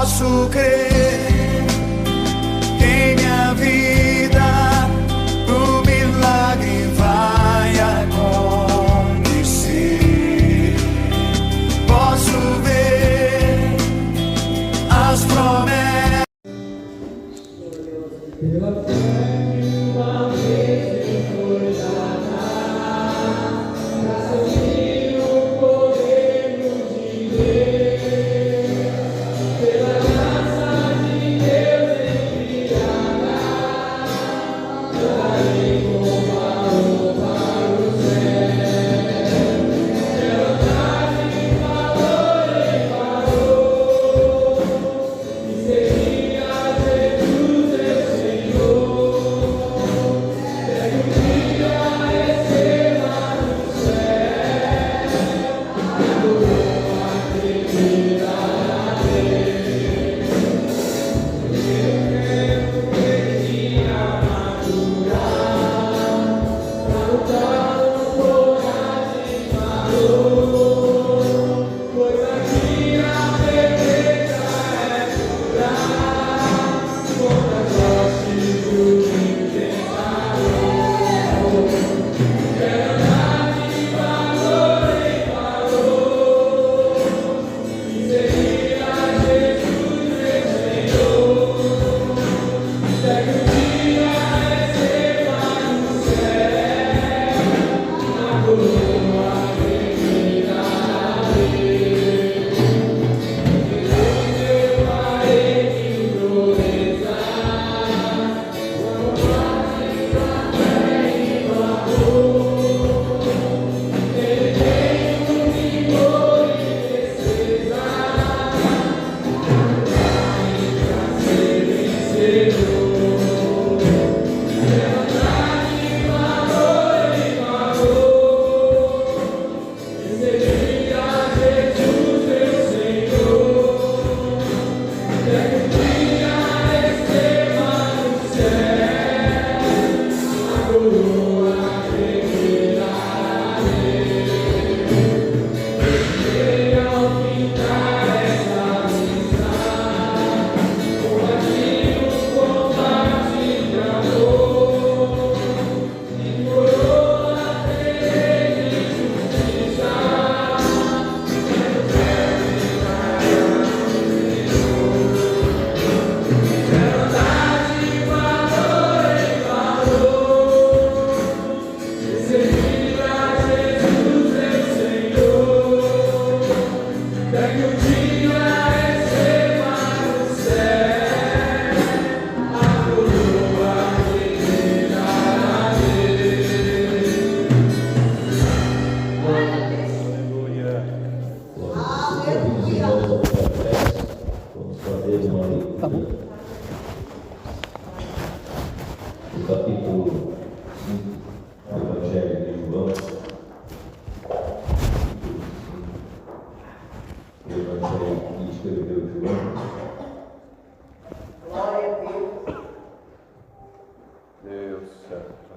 posso crer em minha vida, o milagre vai acontecer. Posso ver as promessas.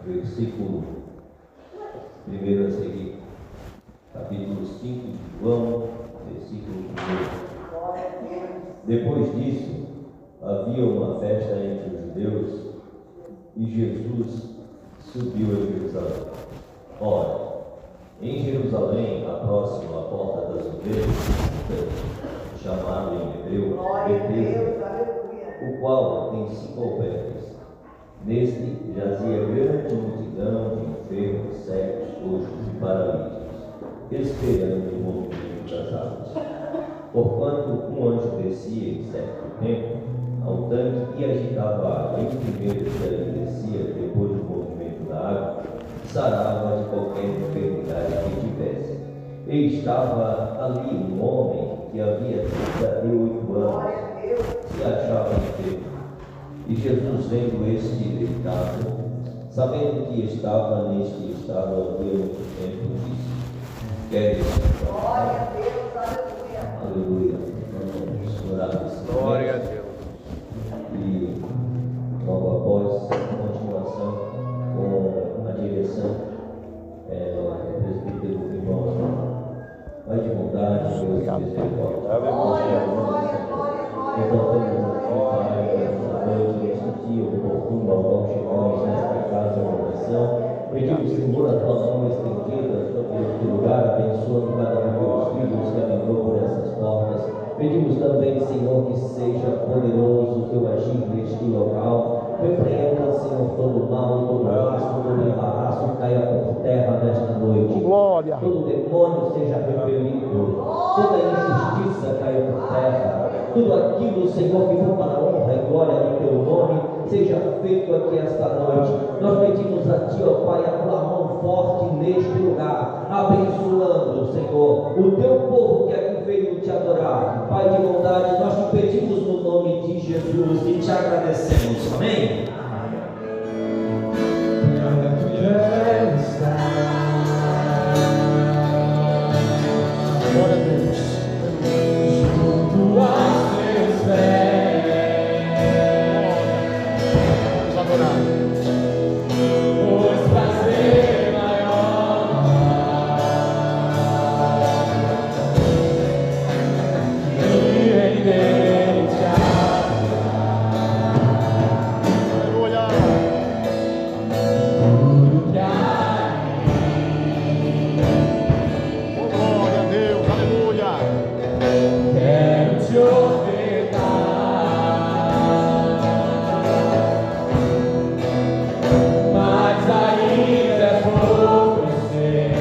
Versículo 1 a seguir, capítulo 5 de João, versículo 1. Depois disso, havia uma festa entre os judeus e Jesus subiu a Jerusalém. Ora, em Jerusalém, próximo à porta das ovelhas, chamado em hebreu Betesda, o qual tem 5 albergues. Neste jazia grande multidão de enfermos, cegos, coxos e paralíticos, esperando o movimento das águas. Porquanto um anjo descia em certo tempo ao tanque e agitava a água, e primeiro que ele descia, depois do movimento da água, sarava de qualquer enfermidade que tivesse. E estava ali um homem que havia 38 anos, se achava enfermo. E Jesus, vendo este deitado, sabendo que estava neste estado havia muito tempo, disse: queres? Glória a Deus, aleluia. Vamos orar nesse momento. Glória a Deus. E logo após, a continuação com a direção do presbítero irmão. Vai de bondade, Deus, misericórdia. Aleluia. Então, oração. Pedimos, Senhor, a tua mão estendida sobre este lugar, abençoando cada um dos teus filhos que entrou por essas portas. Pedimos também, Senhor, que seja poderoso o teu agir neste local. Repreenda, Senhor, todo mal, todo laço, todo embaraço, caia por terra nesta noite. Glória. Todo demônio seja repelido, toda injustiça caia por terra. Tudo aquilo, Senhor, que for para a honra e glória do teu nome, seja feito aqui esta noite. Nós pedimos a ti, ó Pai, a tua mão forte neste lugar, abençoando, Senhor, o teu povo que aqui veio te adorar. Pai de bondade, nós te pedimos no nome de Jesus e te agradecemos. Amém? Glória a Deus. Junto aos teus pés, vamos adorar. Pois prazer maior me render te adorar. Aleluia. Tudo que há em mim. Oh, glória a Deus, aleluia. Quero te ofertar, mas ainda é pouco eu sei.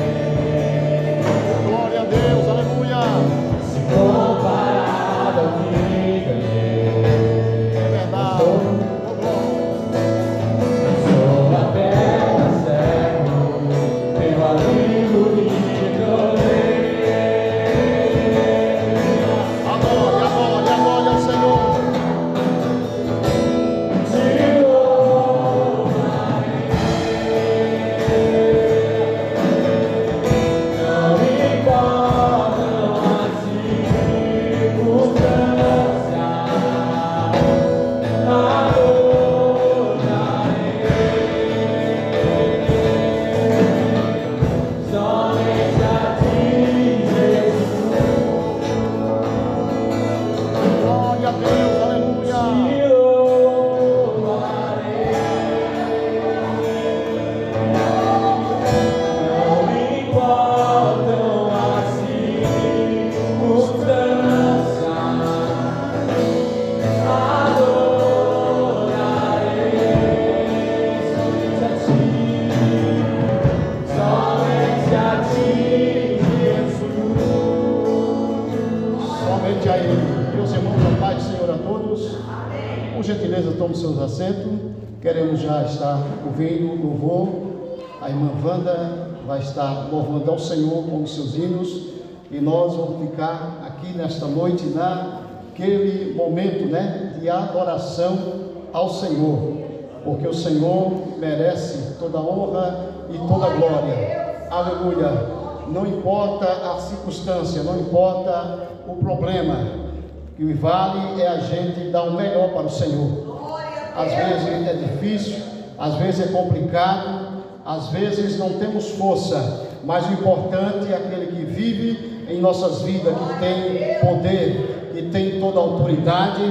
Glória a Deus, aleluia. Se comparado ao que ganhei, é verdade. Sou apenas servo, meu amigo me trouxe. Adore ao Senhor. Te louvarei. Não importam as circunstâncias, adorarei somente a ti, Jesus. Glória a Deus, aleluia. Te louvarei. Não importam as circunstâncias, adorarei somente a ti, Jesus. Somente a Ele. Meus irmãos, a paz do Senhor a todos. Com gentileza, tome seus assentos. Queremos já estar ouvindo o louvor. A irmã Wanda vai estar louvando ao Senhor com os seus hinos. E nós vamos ficar aqui nesta noite naquele momento, de adoração ao Senhor. Porque o Senhor merece toda a honra e toda a glória. Aleluia. Não importa a circunstância, não importa o problema. O que vale é a gente dar o melhor para o Senhor. Às vezes é difícil, às vezes é complicado, às vezes não temos força, mas o importante é aquele que vive em nossas vidas, que tem poder, que tem toda a autoridade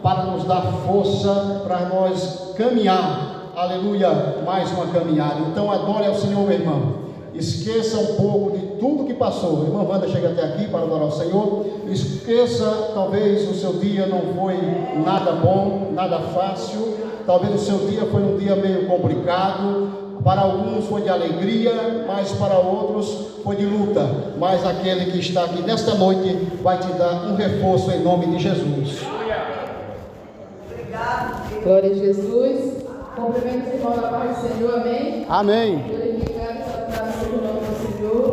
para nos dar força para nós caminhar. Aleluia, mais uma caminhada. Então adore ao Senhor, meu irmão. Esqueça um pouco de tudo que passou. A irmã Wanda chega até aqui para adorar o Senhor. Esqueça, talvez o seu dia não foi nada bom, nada fácil. Talvez o seu dia foi um dia meio complicado. Para alguns foi de alegria, mas para outros foi de luta. Mas aquele que está aqui nesta noite vai te dar um reforço em nome de Jesus. Obrigado. Glória a Jesus. Cumprimento os irmãos da paz do Senhor, amém? Amém. Glorificado seja o nome do Senhor.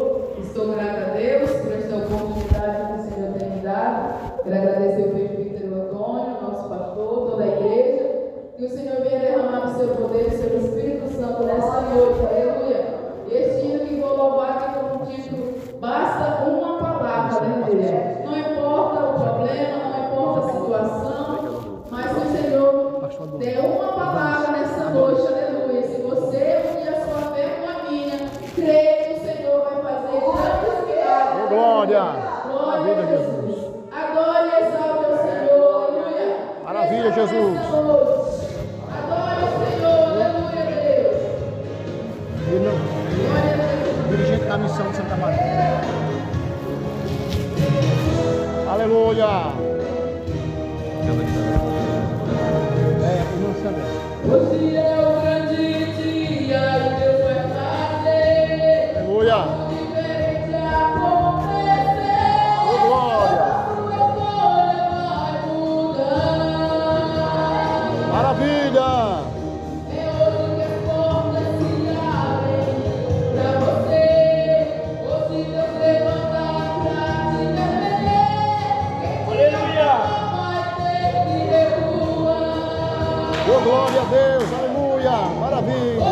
Estou grata a Deus por esta oportunidade que o Senhor tem me dado. Quero agradecer ao presbítero Antônio, nosso pastor, toda a igreja. Que o Senhor venha derramar o seu poder, o seu Espírito Santo nesta noite. Aleluia. Este hino que vou louvar aqui como título, basta uma palavra, né, Deus? Não importa o problema, não importa a situação, mas se o Senhor der uma palavra nessa noite, aleluia. Se você unir a sua fé com a minha, creia que o Senhor vai fazer grandes milagres. Glória! Glória a Jesus. Adore e exalte ao Senhor, aleluia. Maravilha, Jesus. Adore o Senhor, aleluia, Deus. Assunção de Santa Maria. Aleluia. Irmã Sandra. Hoje é o grande dia e Deus vai fazer. Aleluia. Algo diferente acontecer. Oh, glória. Sua história vai mudar. Maravilha. É hoje que as portas se abrem pra você. Hoje Deus levanta pra te defender. Aleluia. Vai ter que recuar. Oh, glória a Deus. Aleluia. Maravilha.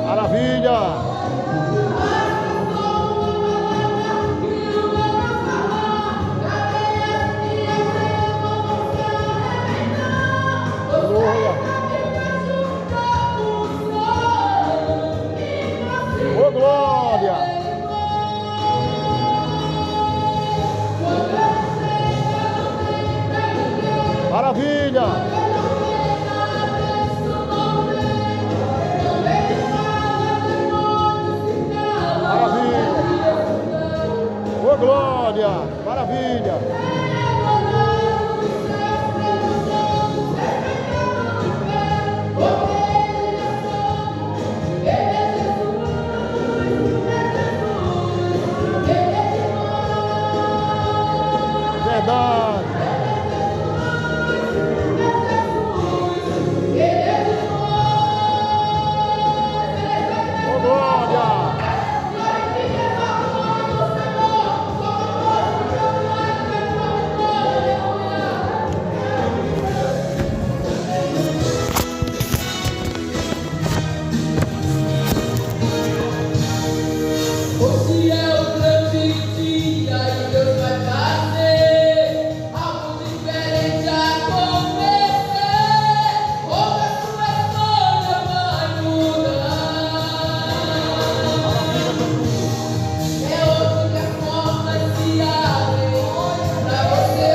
Maravilha. Aleluia. Oh, glória. Maravilha. Maravilha. Oh, glória. Maravilha. Verdade. Oh, glória. Hoje é o grande dia e Deus vai fazer algo diferente acontecer. Hoje a sua história vai mudar. É hoje que as portas se abrem pra você.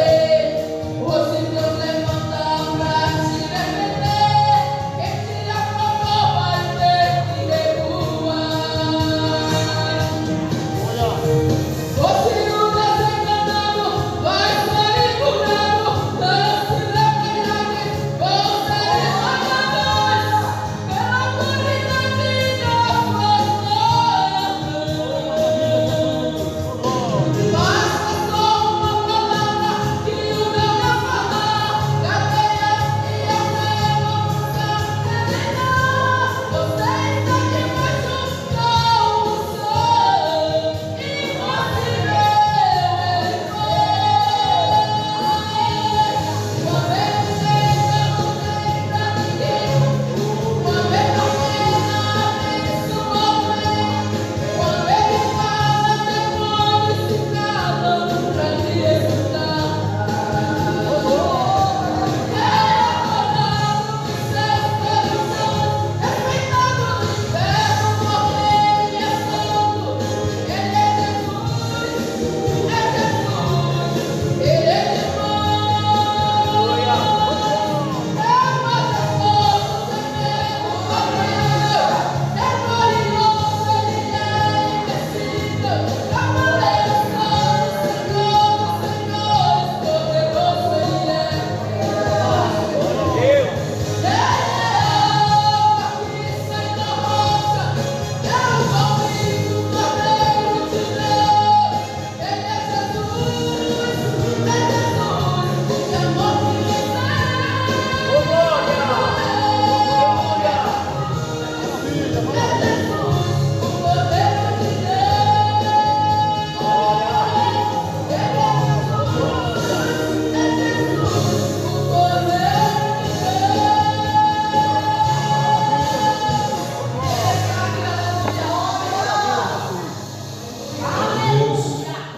Hoje Deus levanta pra te defender. Quem te afogou vai ter que recuar. Você não está se enganando, vai sair curado. Não se leve, vão ser esmagados pela autoridade da sua glória. Basta só uma palavra que o meu vai falar. Cadeias e algemas vão terminar. Você está debaixo da unção. E você vê ele uma vez chega, não tem pra ninguém. Uma vez não tem isso homem. Quando ele fala, demônios se calam pra te escutar. É adorado dos seus corações, respeitado no inferno, porque ele é santo. Ele é Jesus, é Jesus, ele é demônio. É majestoso, tremendo, glorioso, é glorioso, ele é invencível. Cavaleiro santo, Senhor dos senhores, poderoso ele é. Aqui sai da rocha, é o convite, o Cordeiro de Deus. Ele é Jesus, e a morte vencerá. O poder de Deus,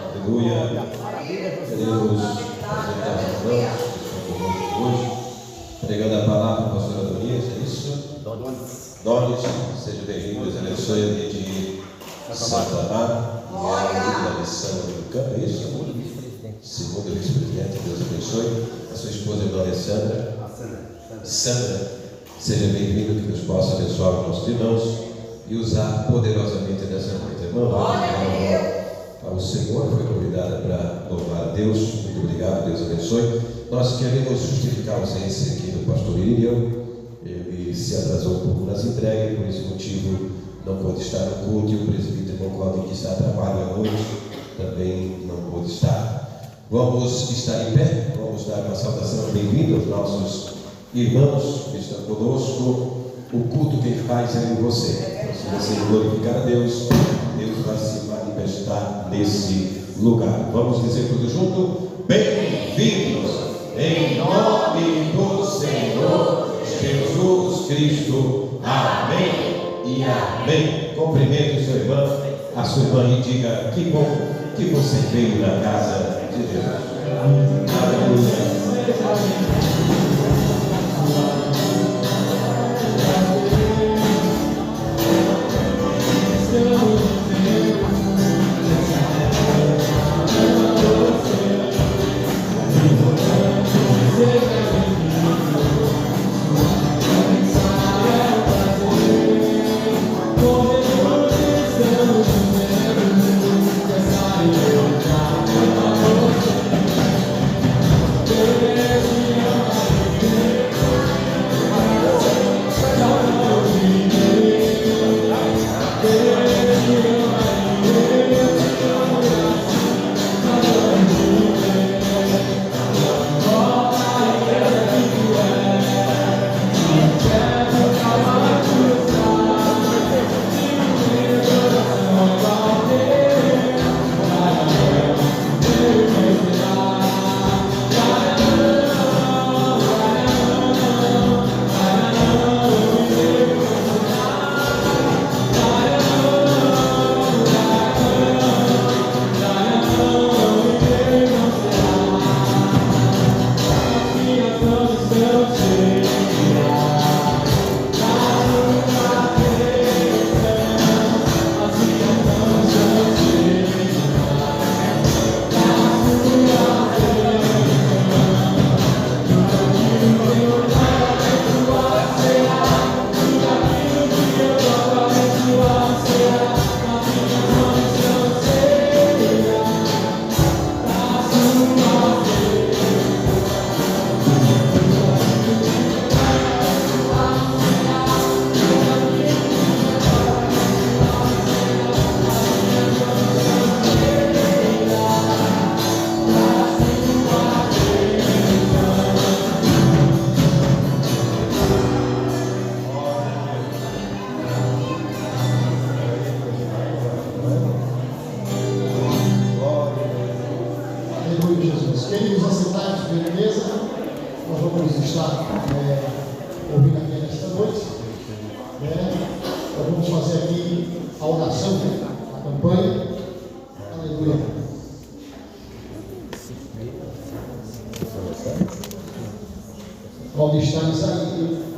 aleluia. Queremos apresentar as mãos hoje, pregando a palavra para a pastora Donias, é isso? Donis, seja bem-vindo, Deus abençoe a de Santa Mar. a Alessandra do Campo, é isso? Segunda vice-presidente, Deus abençoe. A sua esposa, irmã Alessandra. Sandra, seja bem-vindo, que Deus possa abençoar os nossos irmãos e usar poderosamente nessa noite. Irmã, o Senhor foi convidada para louvar a Deus. Muito obrigado, Deus abençoe. Nós queremos justificar a ausência aqui do pastor Irineu. Ele se atrasou um pouco nas entregas, por esse motivo não pôde estar no culto, e o presbítero irmão Claudio, que está a trabalho à noite, também não pôde estar. Vamos estar em pé, vamos dar uma saudação bem-vinda aos nossos irmãos que estão conosco. O culto quem faz é em você. Então, se você glorificar a Deus, Deus vai se manifestar nesse lugar. Vamos dizer tudo junto? Bem-vindos em nome do Senhor Jesus Cristo. Amém e amém. Cumprimente o seu irmão, a sua irmã, e diga: que bom que você veio na casa de Deus. Aleluia.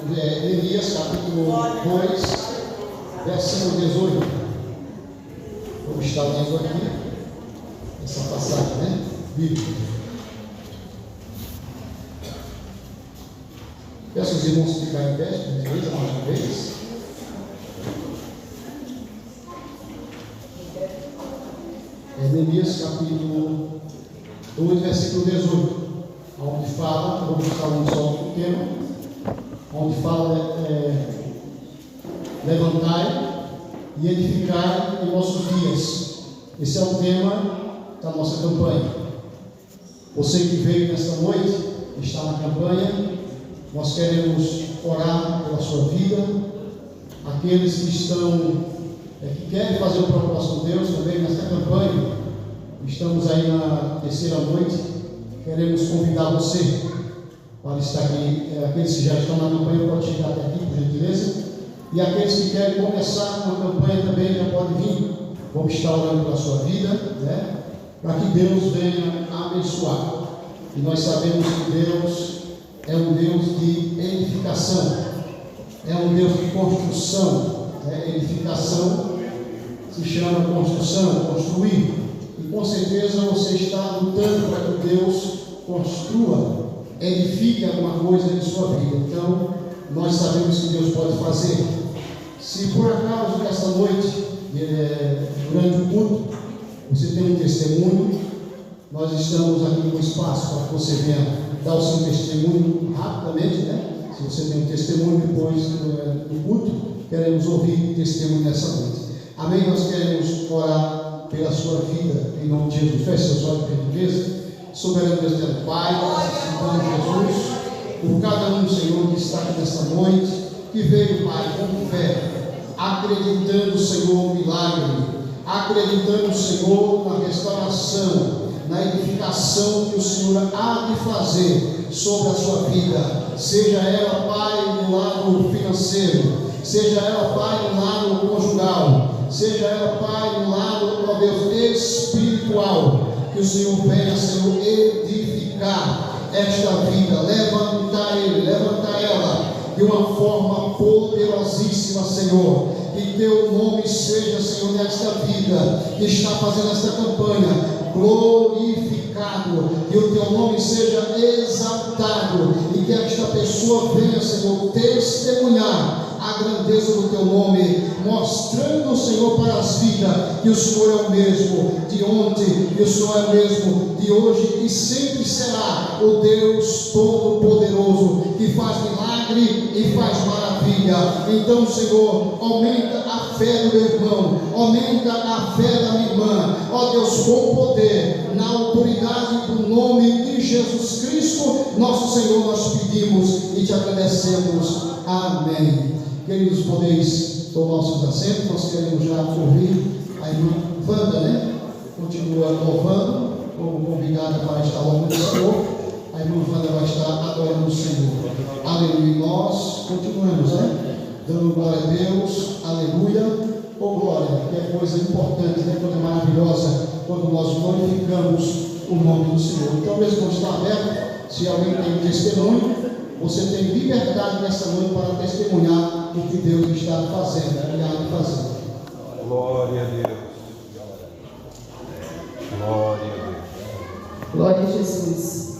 Neemias capítulo 2, versículo 18. Vamos estar lendo aqui essa passagem, né? Bíblica. Peço os irmãos ficarem em pé, beleza? Mais uma vez. Neemias capítulo 2, versículo 18. Onde fala, vamos estar falando só um tema, onde fala levantai e edificai em nossos dias. Esse é o tema da nossa campanha. Você que veio nesta noite, está na campanha, nós queremos orar pela sua vida. Aqueles que estão, que querem fazer o propósito de Deus também nesta campanha, estamos aí na terceira noite. Queremos convidar você para estar aqui. Aqueles que já estão na campanha podem chegar até aqui, por gentileza. E aqueles que querem começar uma campanha também já podem vir. Vamos estar orando pela sua vida, né? Para que Deus venha abençoar. E nós sabemos que Deus é um Deus de edificação, é um Deus de construção, né? Edificação se chama construção, construir. E com certeza você está lutando para que Deus construa, edifique alguma coisa em sua vida. Então, nós sabemos que Deus pode fazer. Se por acaso esta noite, durante o culto, você tem um testemunho, nós estamos aqui com espaço para que você venha dar o seu testemunho rapidamente, né? Se você tem um testemunho depois do culto, queremos ouvir o testemunho nessa noite. Amém? Nós queremos orar pela sua vida, em nome de Jesus. Feche seus olhos, por gentileza. Soberano Deus, teu Pai, necessitamos Jesus, por cada um, Senhor, que está aqui nesta noite, que veio, Pai, com fé, acreditando, Senhor, no milagre, acreditando, Senhor, na restauração, na edificação que o Senhor há de fazer sobre a sua vida, seja ela, Pai, no lado financeiro, seja ela, Pai, no lado conjugal, seja ela, Pai, no lado, ó Deus, espiritual, que o Senhor venha, Senhor, edificar esta vida, levantar ele, levantar ela de uma forma poderosíssima, Senhor. Que teu nome seja, Senhor, nesta vida que está fazendo esta campanha, glorificado, que o teu nome seja exaltado e que esta pessoa venha, Senhor, testemunhar a grandeza do teu nome, mostrando, Senhor, para as vidas que o Senhor é o mesmo de ontem, que o Senhor é o mesmo de hoje e sempre será o Deus Todo-Poderoso, que faz milagre e faz maravilha. Então, Senhor, aumenta a fé do meu irmão, aumenta a fé da minha irmã, ó Deus, com poder, na autoridade do nome de Jesus Cristo, nosso Senhor, nós pedimos e te agradecemos. Amém. Queridos, podeis tomar os seus assentos. Nós queremos já ouvir a irmã Wanda, né? Continua louvando, como convidada para estar louvando o Senhor. A irmã Wanda vai estar adorando o Senhor. Aleluia. E nós continuamos, né? Dando glória a Deus. Aleluia. Oh glória, que é coisa importante, né? Coisa maravilhosa, quando nós glorificamos o nome do Senhor. Então, mesmo quando está aberto, se alguém tem um testemunho, você tem liberdade nessa noite para testemunhar o que Deus está fazendo, e há de fazer. Glória a Deus. Glória a Deus. Glória a Jesus.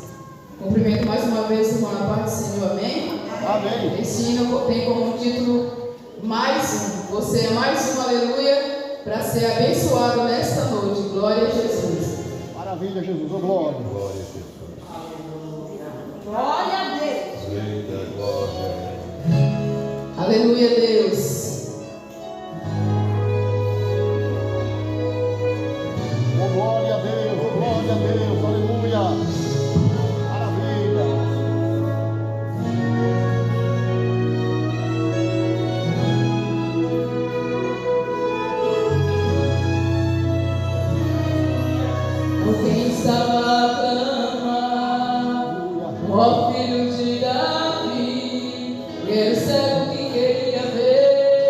Cumprimento mais uma vez com a paz do Senhor, amém? Amém. Esse hino tem como título mais um. Você é mais um, aleluia, para ser abençoado nesta noite. Glória a Jesus. Maravilha, Jesus. Oh, glória. Glória a Jesus. Glória a Deus. Glória. Aleluia, Deus. Oh, glória a Deus. Oh, glória a Deus. Aleluia. Maravilha. Quem estava a clamar, ó filho de Davi, era o cego que queria ver.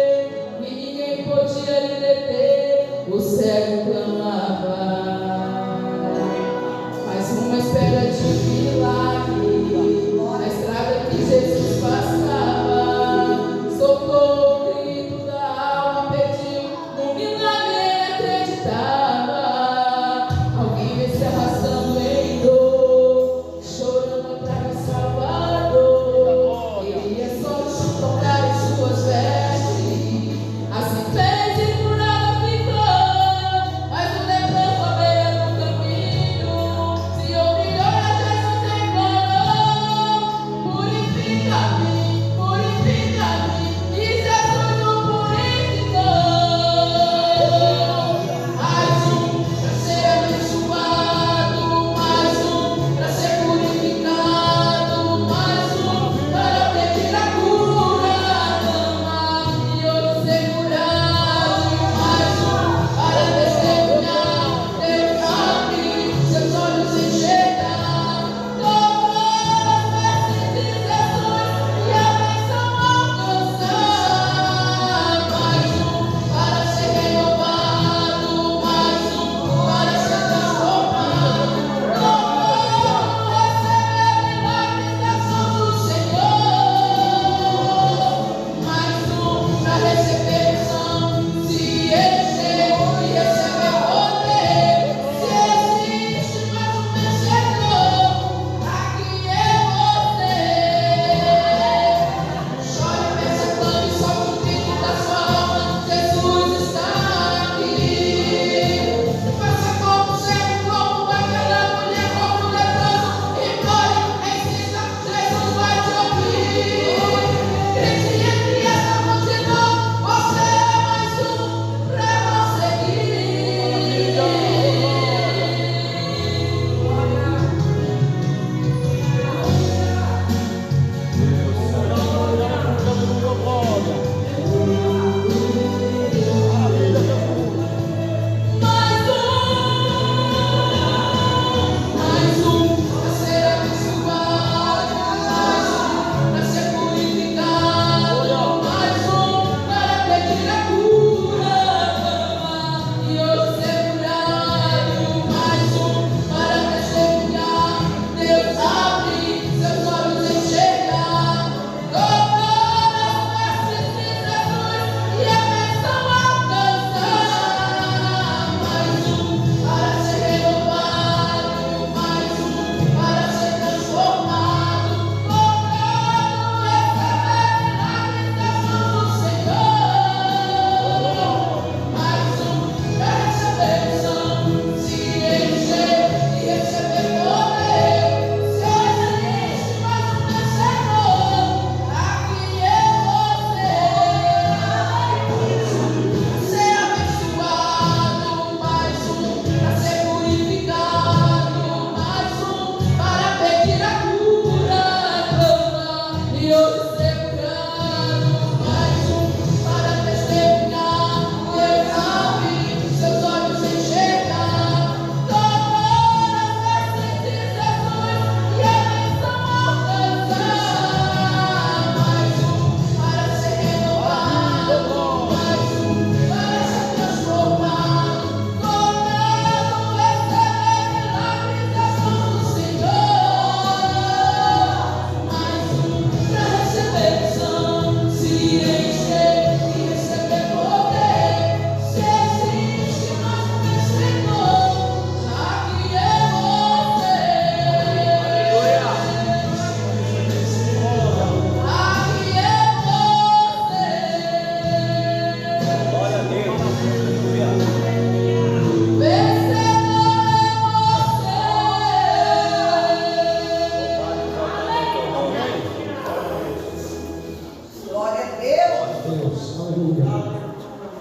aleluia.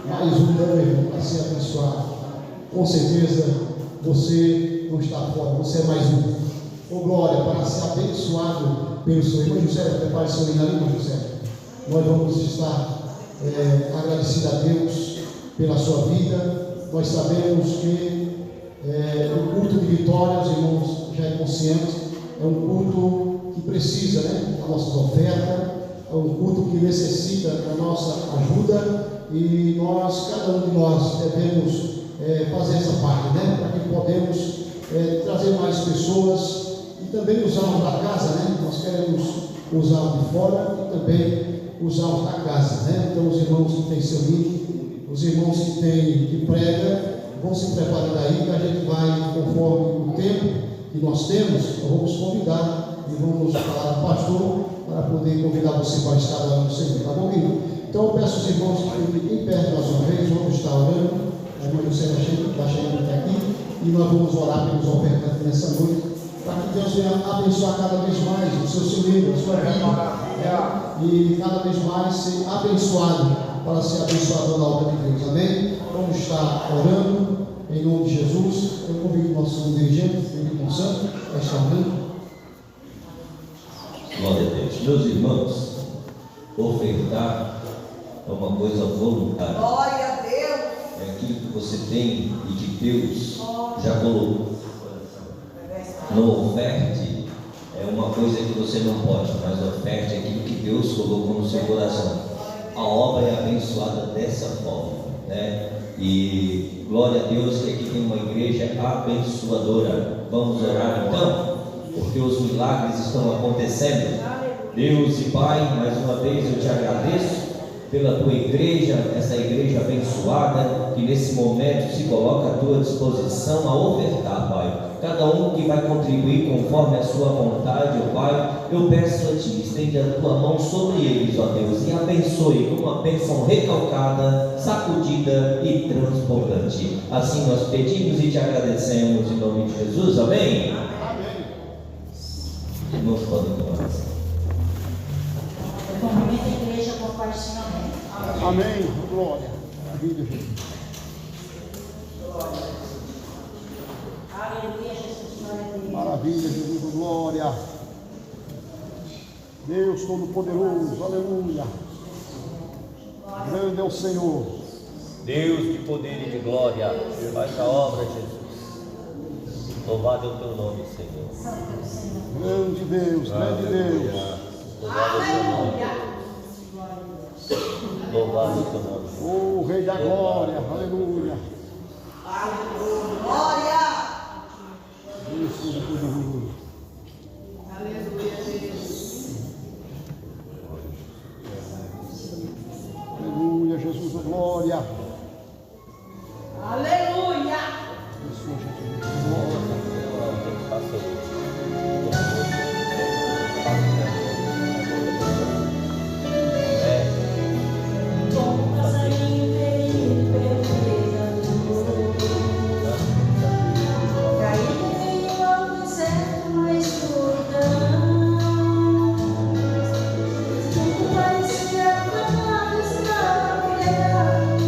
Mais um ano a ser abençoado. Com certeza você não está fora, você é mais um. Oh glória, para ser abençoado pelo Senhor. Irmão José, prepare seu hino ali, irmão José. Nós vamos estar agradecidos a Deus pela sua vida. Nós sabemos que o culto de vitória, os irmãos já é consciente, é um culto que precisa, né, da nossa oferta, é um culto que necessita da nossa ajuda e nós, cada um de nós, devemos fazer essa parte, né, para que podemos trazer mais pessoas e também usar os da casa, né? Nós queremos usar os de fora e também usar os da casa, né? Então os irmãos que têm seu link, os irmãos que prega, vão se preparando aí, que a gente vai, conforme o tempo que nós temos, nós vamos convidar e vamos falar com o pastor para poder convidar você para estar lá no Senhor, tá bom, querido? Então eu peço aos irmãos que fiquem em pé mais uma vez, vamos estar orando, a irmã José está chegando até aqui e nós vamos orar pelos ofertantes nessa noite, para que Deus venha abençoar cada vez mais o seu celeiro, a sua vida, e cada vez mais ser abençoado para ser abençoador na obra de Deus, amém? Vamos estar orando em nome de Jesus. Eu convido o nosso dirigente, Felipe Santo, a estar orando. Glória a Deus. Meus irmãos, ofertar é uma coisa voluntária. Glória a Deus. É aquilo que você tem e que Deus já colocou. Não oferte é uma coisa que você não pode, mas oferte é aquilo que Deus colocou no seu coração. A obra é abençoada dessa forma, né? E glória a Deus que aqui tem uma igreja abençoadora. Vamos orar então, porque os milagres estão acontecendo. Deus e Pai, mais uma vez eu te agradeço pela tua igreja, essa igreja abençoada, que nesse momento se coloca à tua disposição a ofertar, Pai. Cada um que vai contribuir conforme a sua vontade, ó Pai, eu peço a Ti, estende a Tua mão sobre eles, ó Deus, e abençoe com uma bênção recalcada, sacudida e transbordante. Assim nós pedimos e Te agradecemos em nome de Jesus, amém? Amém. Irmãos, podem tomar. Eu cumprimento a igreja com a paz do Senhor, amém? Amém. Glória. Maravilha, Jesus. Aleluia, Jesus, glória a Deus. Maravilha, Jesus. Glória. Deus Todo-Poderoso. Aleluia. Grande é o Senhor. Deus de poder e de glória, faz a obra, Jesus. Louvado é o Teu nome, Senhor. Grande Deus, grande Deus. Louvado é o Teu nome. Louvado é o Teu nome. O Rei da Glória. Aleluia. Glória. Deus Todo-Poderoso. Aleluia, Jesus. Aleluia, Jesus. Glória. Aleluia. Isso, Jesus. Glória. Como passarinho ferido pelo predador, caído em meio ao deserto, uma escuridão. Tudo parecia apagado, estava quebrado.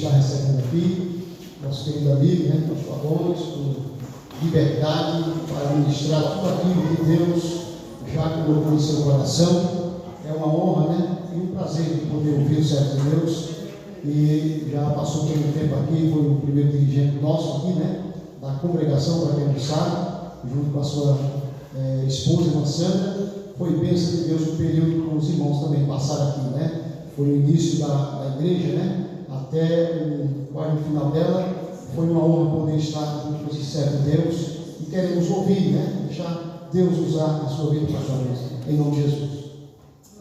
está recebendo aqui, nosso querido amigo, né, pastor Gomes, com liberdade para ministrar tudo aquilo que Deus já colocou em seu coração. É uma honra, né, e um prazer de poder ouvir o servo de Deus. E já passou todo o tempo aqui, foi o primeiro dirigente nosso aqui, né, da congregação, para quem não sabe, junto com a sua esposa, irmã Sandra. Foi bênção de Deus o período com os irmãos também passaram aqui, né? Foi o início da igreja, né? Até quase no final dela. Foi uma honra poder estar junto com esse servo de Deus e queremos ouvir, né? Deixar Deus usar a sua vida para nós, em nome de Jesus.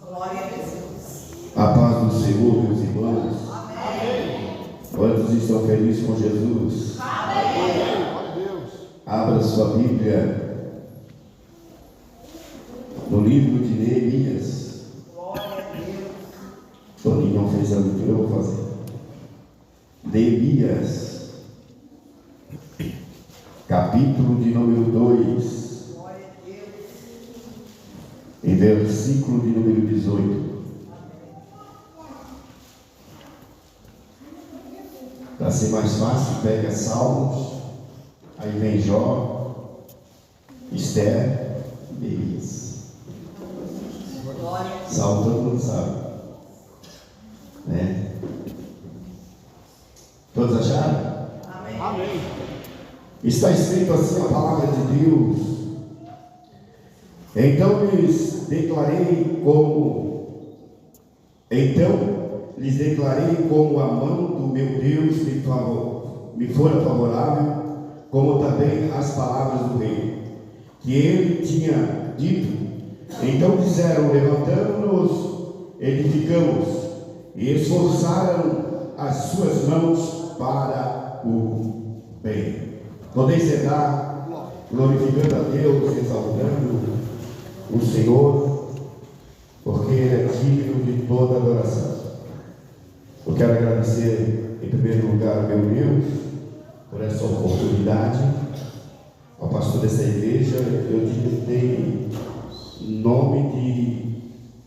Glória a Jesus. A paz do Senhor, meus irmãos. Amém. Quantos estão felizes com Jesus? Amém. Abra sua Bíblia no livro de Neemias. Glória a Deus. Toninho não fez a leitura, eu vou fazer. Neemias, capítulo de número 2, Glória a Deus. em versículo de número 18. Para ser mais fácil, pega Salmos, aí vem Jó, Esther e Neemias. Glória a Deus. Salmo todo mundo sabe, né? Todos acharam? Amém. Está escrito assim a palavra de Deus. Então lhes declarei como a mão do meu Deus me fora favorável, como também as palavras do rei, que ele tinha dito. Então disseram: levantamo-nos, edificamos, e esforçaram as suas mãos para o bem. Podem sentar, glorificando a Deus, exaltando o Senhor, porque Ele é digno de toda adoração. Eu quero agradecer, em primeiro lugar, ao meu Deus, por essa oportunidade, ao pastor dessa igreja. Eu tenho nome de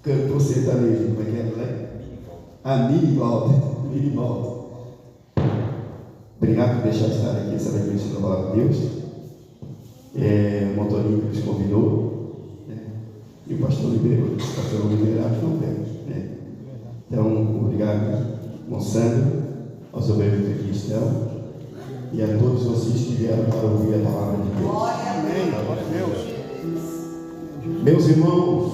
cantor sertanejo, como é que é, né? Minimaldo. Obrigado por deixar de estar aqui, essa igreja da palavra de Deus. O motorinho que nos convidou, né? E o pastor Oliveira, não temos, né? Então, obrigado, Monsanto, aos obreiros que aqui estão, e a todos vocês que vieram para ouvir a palavra de Deus. Glória a Deus. Glória a Deus. Meus irmãos,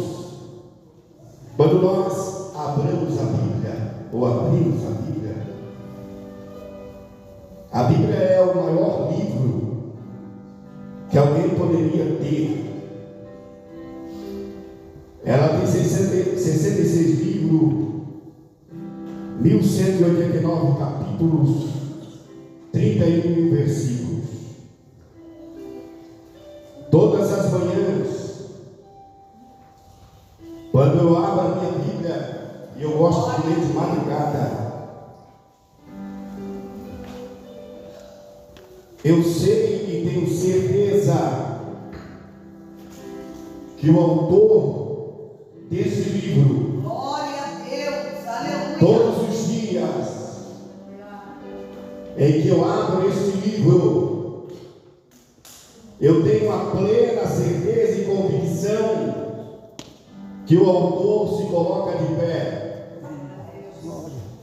quando nós abrimos a Bíblia, a Bíblia é o maior livro que alguém poderia ter. Ela tem 66 livros, 1189 capítulos, 31 mil versículos. Todas as manhãs, quando eu abro a minha Bíblia, e eu gosto de ler de madrugada, eu sei e tenho certeza que o autor desse livro, Glória a Deus. Aleluia. todos os dias em que eu abro este livro, eu tenho a plena certeza e convicção que o autor se coloca de pé.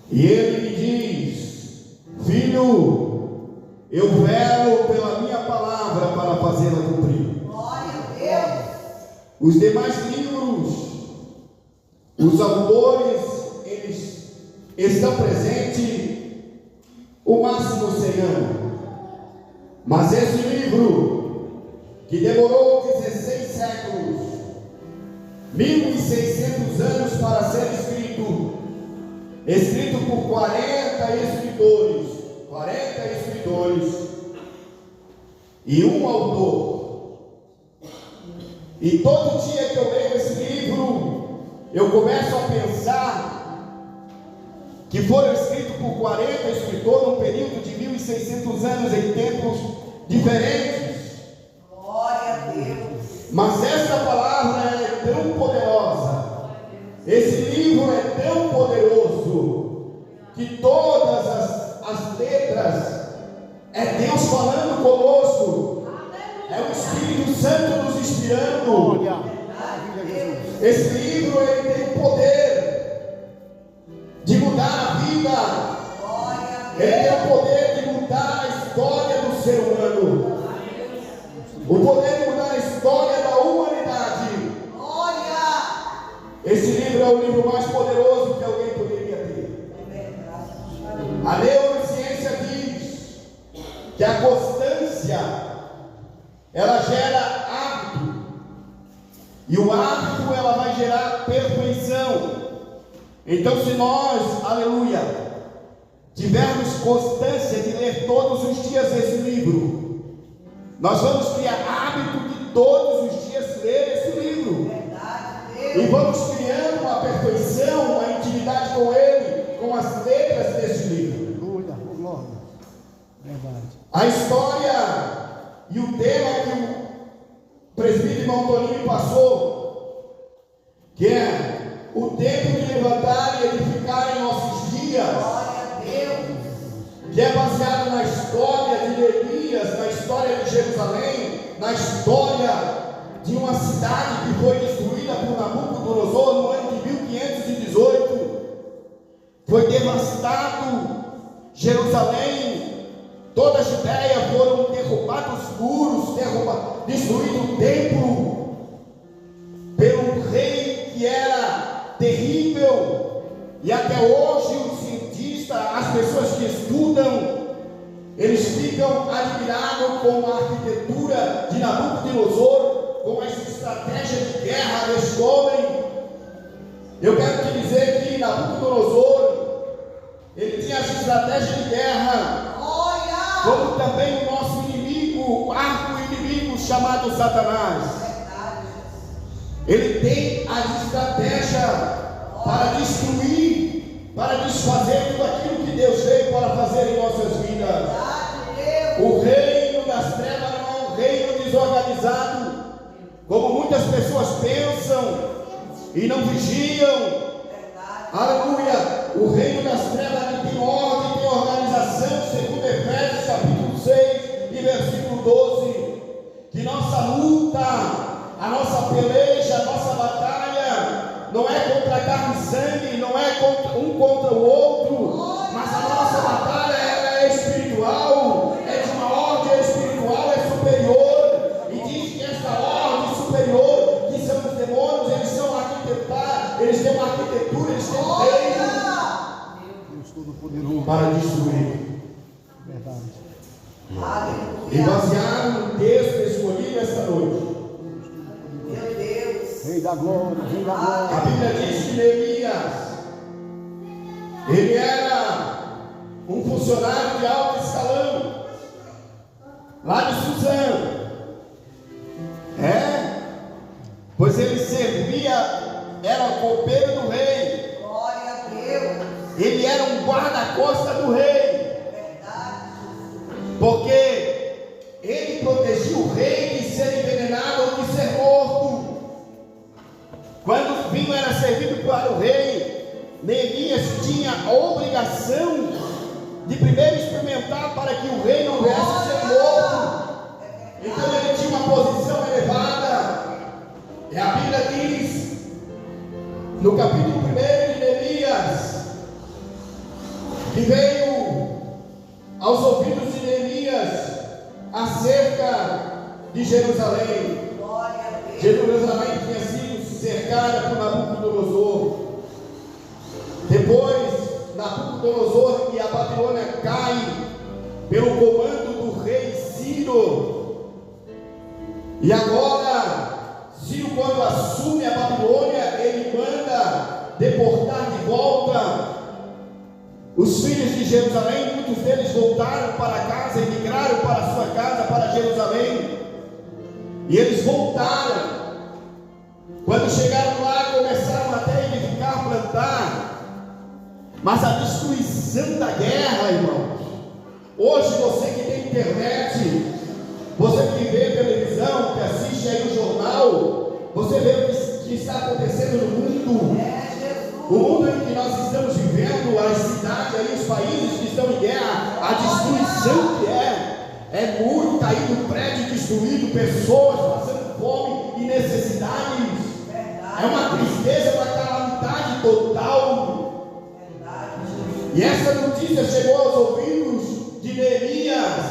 E ele me diz: filho, eu velo pela minha palavra para fazê-la cumprir. Glória a Deus. Os demais livros, os autores, eles estão presentes o máximo 100 anos. Mas esse livro, que demorou 16 séculos, 1600 anos para ser escrito por 40 escritores e um autor. E todo dia que eu leio esse livro, eu começo a pensar que foram escritos por 40 escritores num período de 1600 anos em tempos diferentes. Glória a Deus. Mas essa palavra é tão poderosa, esse livro é tão poderoso, que todas as as letras, é Deus falando conosco, é o Espírito Santo nos inspirando. Esse livro ele tem o poder de mudar a vida, ele tem o poder de mudar a história do ser humano, o poder de mudar a história da humanidade. Esse livro é o livro mais poderoso que alguém poderia ter. A neurociência diz que a constância ela gera hábito, e o hábito ela vai gerar perfeição. Então, se nós, aleluia, tivermos constância de ler todos os dias esse livro, nós vamos criar hábito de todos os dias ler esse livro. E vamos criando uma perfeição, uma intimidade com ele, com as letras desse livro. A história e o tema que o presbítero irmão Toninho passou, que é o tempo de levantar e edificar em nossos dias, que é baseado na história de Neemias, na história de Jerusalém, na história de uma cidade que foi destruída por Nabucodonosor no ano de 1518. Foi devastado Jerusalém, toda a Judéia, foram derrubados os muros, destruído o templo pelo rei que era terrível. E até hoje os cientistas, as pessoas que estudam, eles ficam admirados com a arquitetura de Nabucodonosor, com as estratégias de guerra deste homem. Eu quero te dizer que Nabucodonosor, ele tinha as estratégias de guerra, como também o nosso inimigo, o arco-inimigo chamado Satanás. Ele tem as estratégias para destruir, para desfazer tudo aquilo que Deus veio para fazer em nossas vidas. O reino das trevas não é um reino desorganizado, como muitas pessoas pensam e não vigiam. Aleluia! O reino das trevas tem ordem, tem organização, segundo Efésios capítulo 6 e versículo 12. Que nossa luta, a nossa peleja, a nossa batalha não é contra carne e sangue, não é um contra o outro, mas a nossa batalha é espiritual, é de uma ordem espiritual, é superior. E diz que essa ordem superior, que são os demônios, eles são arquitetados, eles têm uma arquitetura, eles têm um reino para destruir. E baseado no texto escolhido esta noite, Rei da glória, Rei da glória. a Bíblia diz que Neemias, ele era um funcionário de alto escalão, lá de Suzã. Pois ele servia, era copeiro do rei. Ele era um guarda-costa do rei. Porque ele protegia o rei de ser envenenado ou de ser morto. Quando o vinho era servido para o rei, Neemias tinha a obrigação de primeiro experimentar para que o rei não viesse a ser morto. Então ele tinha uma posição elevada. E a Bíblia diz, no capítulo 1 de Neemias, que veio aos ouvidos de Neemias acerca de Jerusalém. Jerusalém tinha sido cercada por Nabucodonosor. Depois, Nabucodonosor e a Babilônia caem pelo comando do rei Ciro. E agora, Ciro, quando assume a Babilônia, ele manda deportar de volta os filhos de Jerusalém. Muitos deles voltaram para casa, emigraram para sua casa, para Jerusalém. E eles voltaram. Quando chegaram lá, começaram até a edificar, plantar. Mas a destruição da guerra, irmãos. Hoje você que tem internet, você que vê televisão, que assiste aí o jornal, você vê o que está acontecendo no mundo. O mundo em que nós estamos vivendo, as cidades aí, os países que estão em guerra, a destruição que é muito, caído prédio destruído, pessoas passando fome e necessidades. É uma tristeza, uma calamidade total. E essa notícia chegou aos ouvidos de Neemias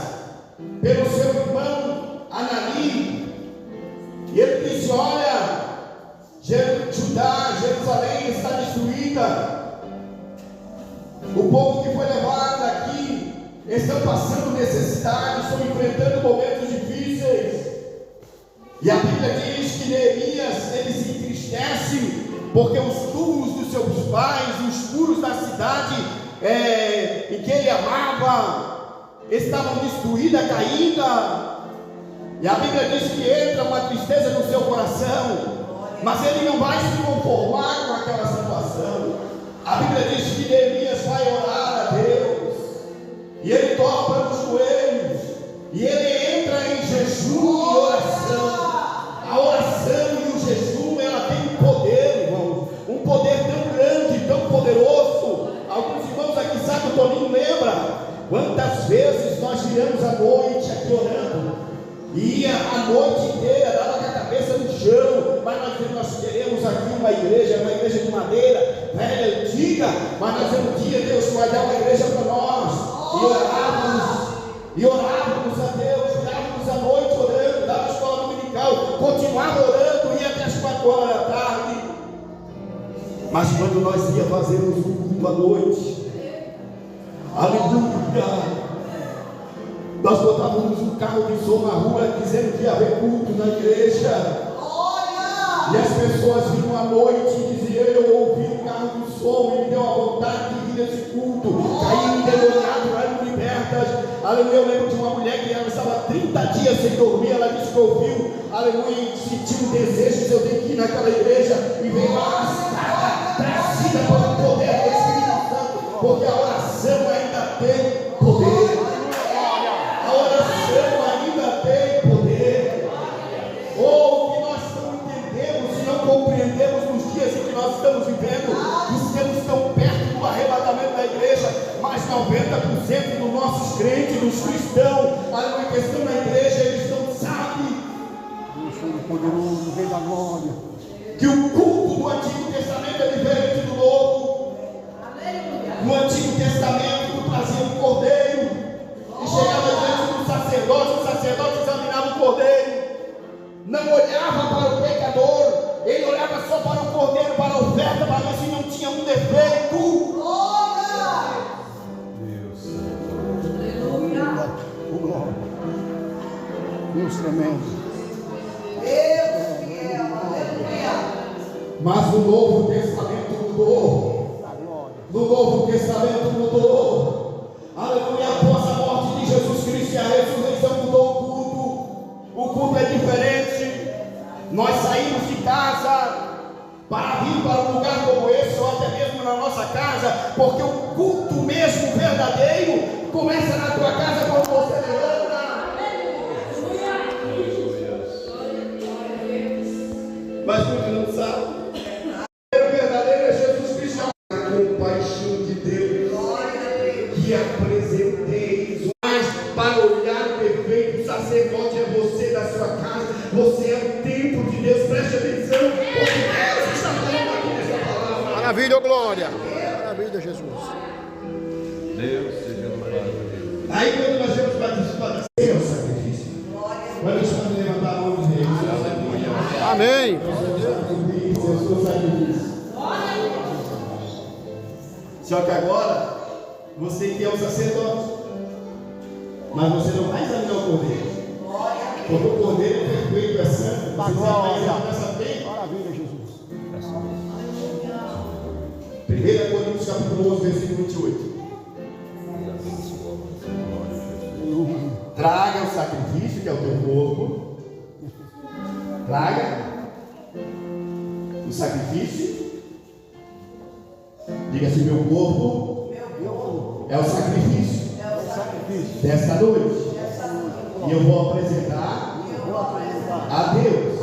pelo seu irmão Anani. E ele disse: olha, Judá, Jerusalém está destruída. O povo que foi levado aqui estão passando necessidade, estão enfrentando momentos difíceis. E a Bíblia diz que Neemias, ele se entristece porque os túmulos dos seus pais, os muros da cidade em que ele amava, estavam destruída, caída. E a Bíblia diz que entra uma tristeza no seu coração, mas ele não vai se conformar com aquela situação. A Bíblia diz que Neemias vai orar a Deus, e ele dobra os joelhos, e ele entra em jejum e oração. A oração e o jejum, ela tem um poder, irmãos, um poder tão grande, tão poderoso. Alguns irmãos aqui sabem, o Toninho lembra quantas vezes nós viramos a noite aqui orando, e ia a noite inteira, dava com a cabeça no chão, mas nós queremos aqui uma igreja de madeira, velha, antiga, mas nós um dia Deus vai dar uma igreja para nós, e orávamos a Deus, orávamos a noite orando, dava escola dominical, continuava orando, ia até as 4 horas da tarde. Mas quando nós ia fazermos um culto à noite, aleluia, nós botávamos um carro de som na rua dizendo que ia haver culto na igreja. E as pessoas vinham à noite e diziam: eu ouvi o carro do som e me deu a vontade de vir nesse culto. Caí endemoniado lá no Libertas. Aleluia. Eu lembro de uma mulher que ela estava 30 dias sem dormir. Ela disse que ouviu, aleluia, e sentiu um desejo de eu ter que ir naquela igreja. E veio arrastada, trazida pelo poder do Espírito Santo, porque a oração ainda tem poder. A oração ainda tem poder. Oh, que nós não entendemos e não compreendemos nos dias em que nós estamos vivendo. Estamos tão perto do arrebatamento da igreja, mas 90% dos nossos crentes, dos cristãos, a questão da igreja, eles não sabem poderoso, Rei da glória, que o culto do Antigo Testamento é diferente do Novo. No Antigo Testamento trazia um cordeiro e chegava diante do sacerdote, o sacerdote examinava o cordeiro, não olhava para o pecador, ele olhava só para o cordeiro, para a oferta, para ver se não tinha um defeito. Deus tremendo. Mas no Novo Testamento mudou. No Novo Testamento mudou. Aleluia. Após a morte de Jesus Cristo e a ressurreição, mudou o culto. O culto é diferente. Nós saímos de casa para vir para um lugar como esse, ou até mesmo na nossa casa, porque o culto mesmo verdadeiro começa na tua casa quando você levanta. Mas muitos não sabem. O verdadeiro é Jesus Cristo. A compaixão de Deus que apresenteis. Mas para olhar o defeito, o sacerdote é você da sua casa. Você é o templo de Deus. Preste atenção, porque Deus está falando aqui nessa palavra. Maravilha, glória. Maravilha, Jesus. Deus seja louvado. Aí quando nós vemos participar é o sacrifício. Quando eles podem levantar a mão de Deus. Amém. Só que agora você que é o sacerdote, mas você não vai examinar o cordeiro, porque o cordeiro é perfeito, é santo. Você vai examinar essa bem. Maravilha, Jesus. 1 Coríntios capítulo 11, versículo 28. Traga o sacrifício, que é o teu corpo. Traga o sacrifício. Diga assim: meu corpo é o sacrifício desta noite. E eu vou apresentar a Deus.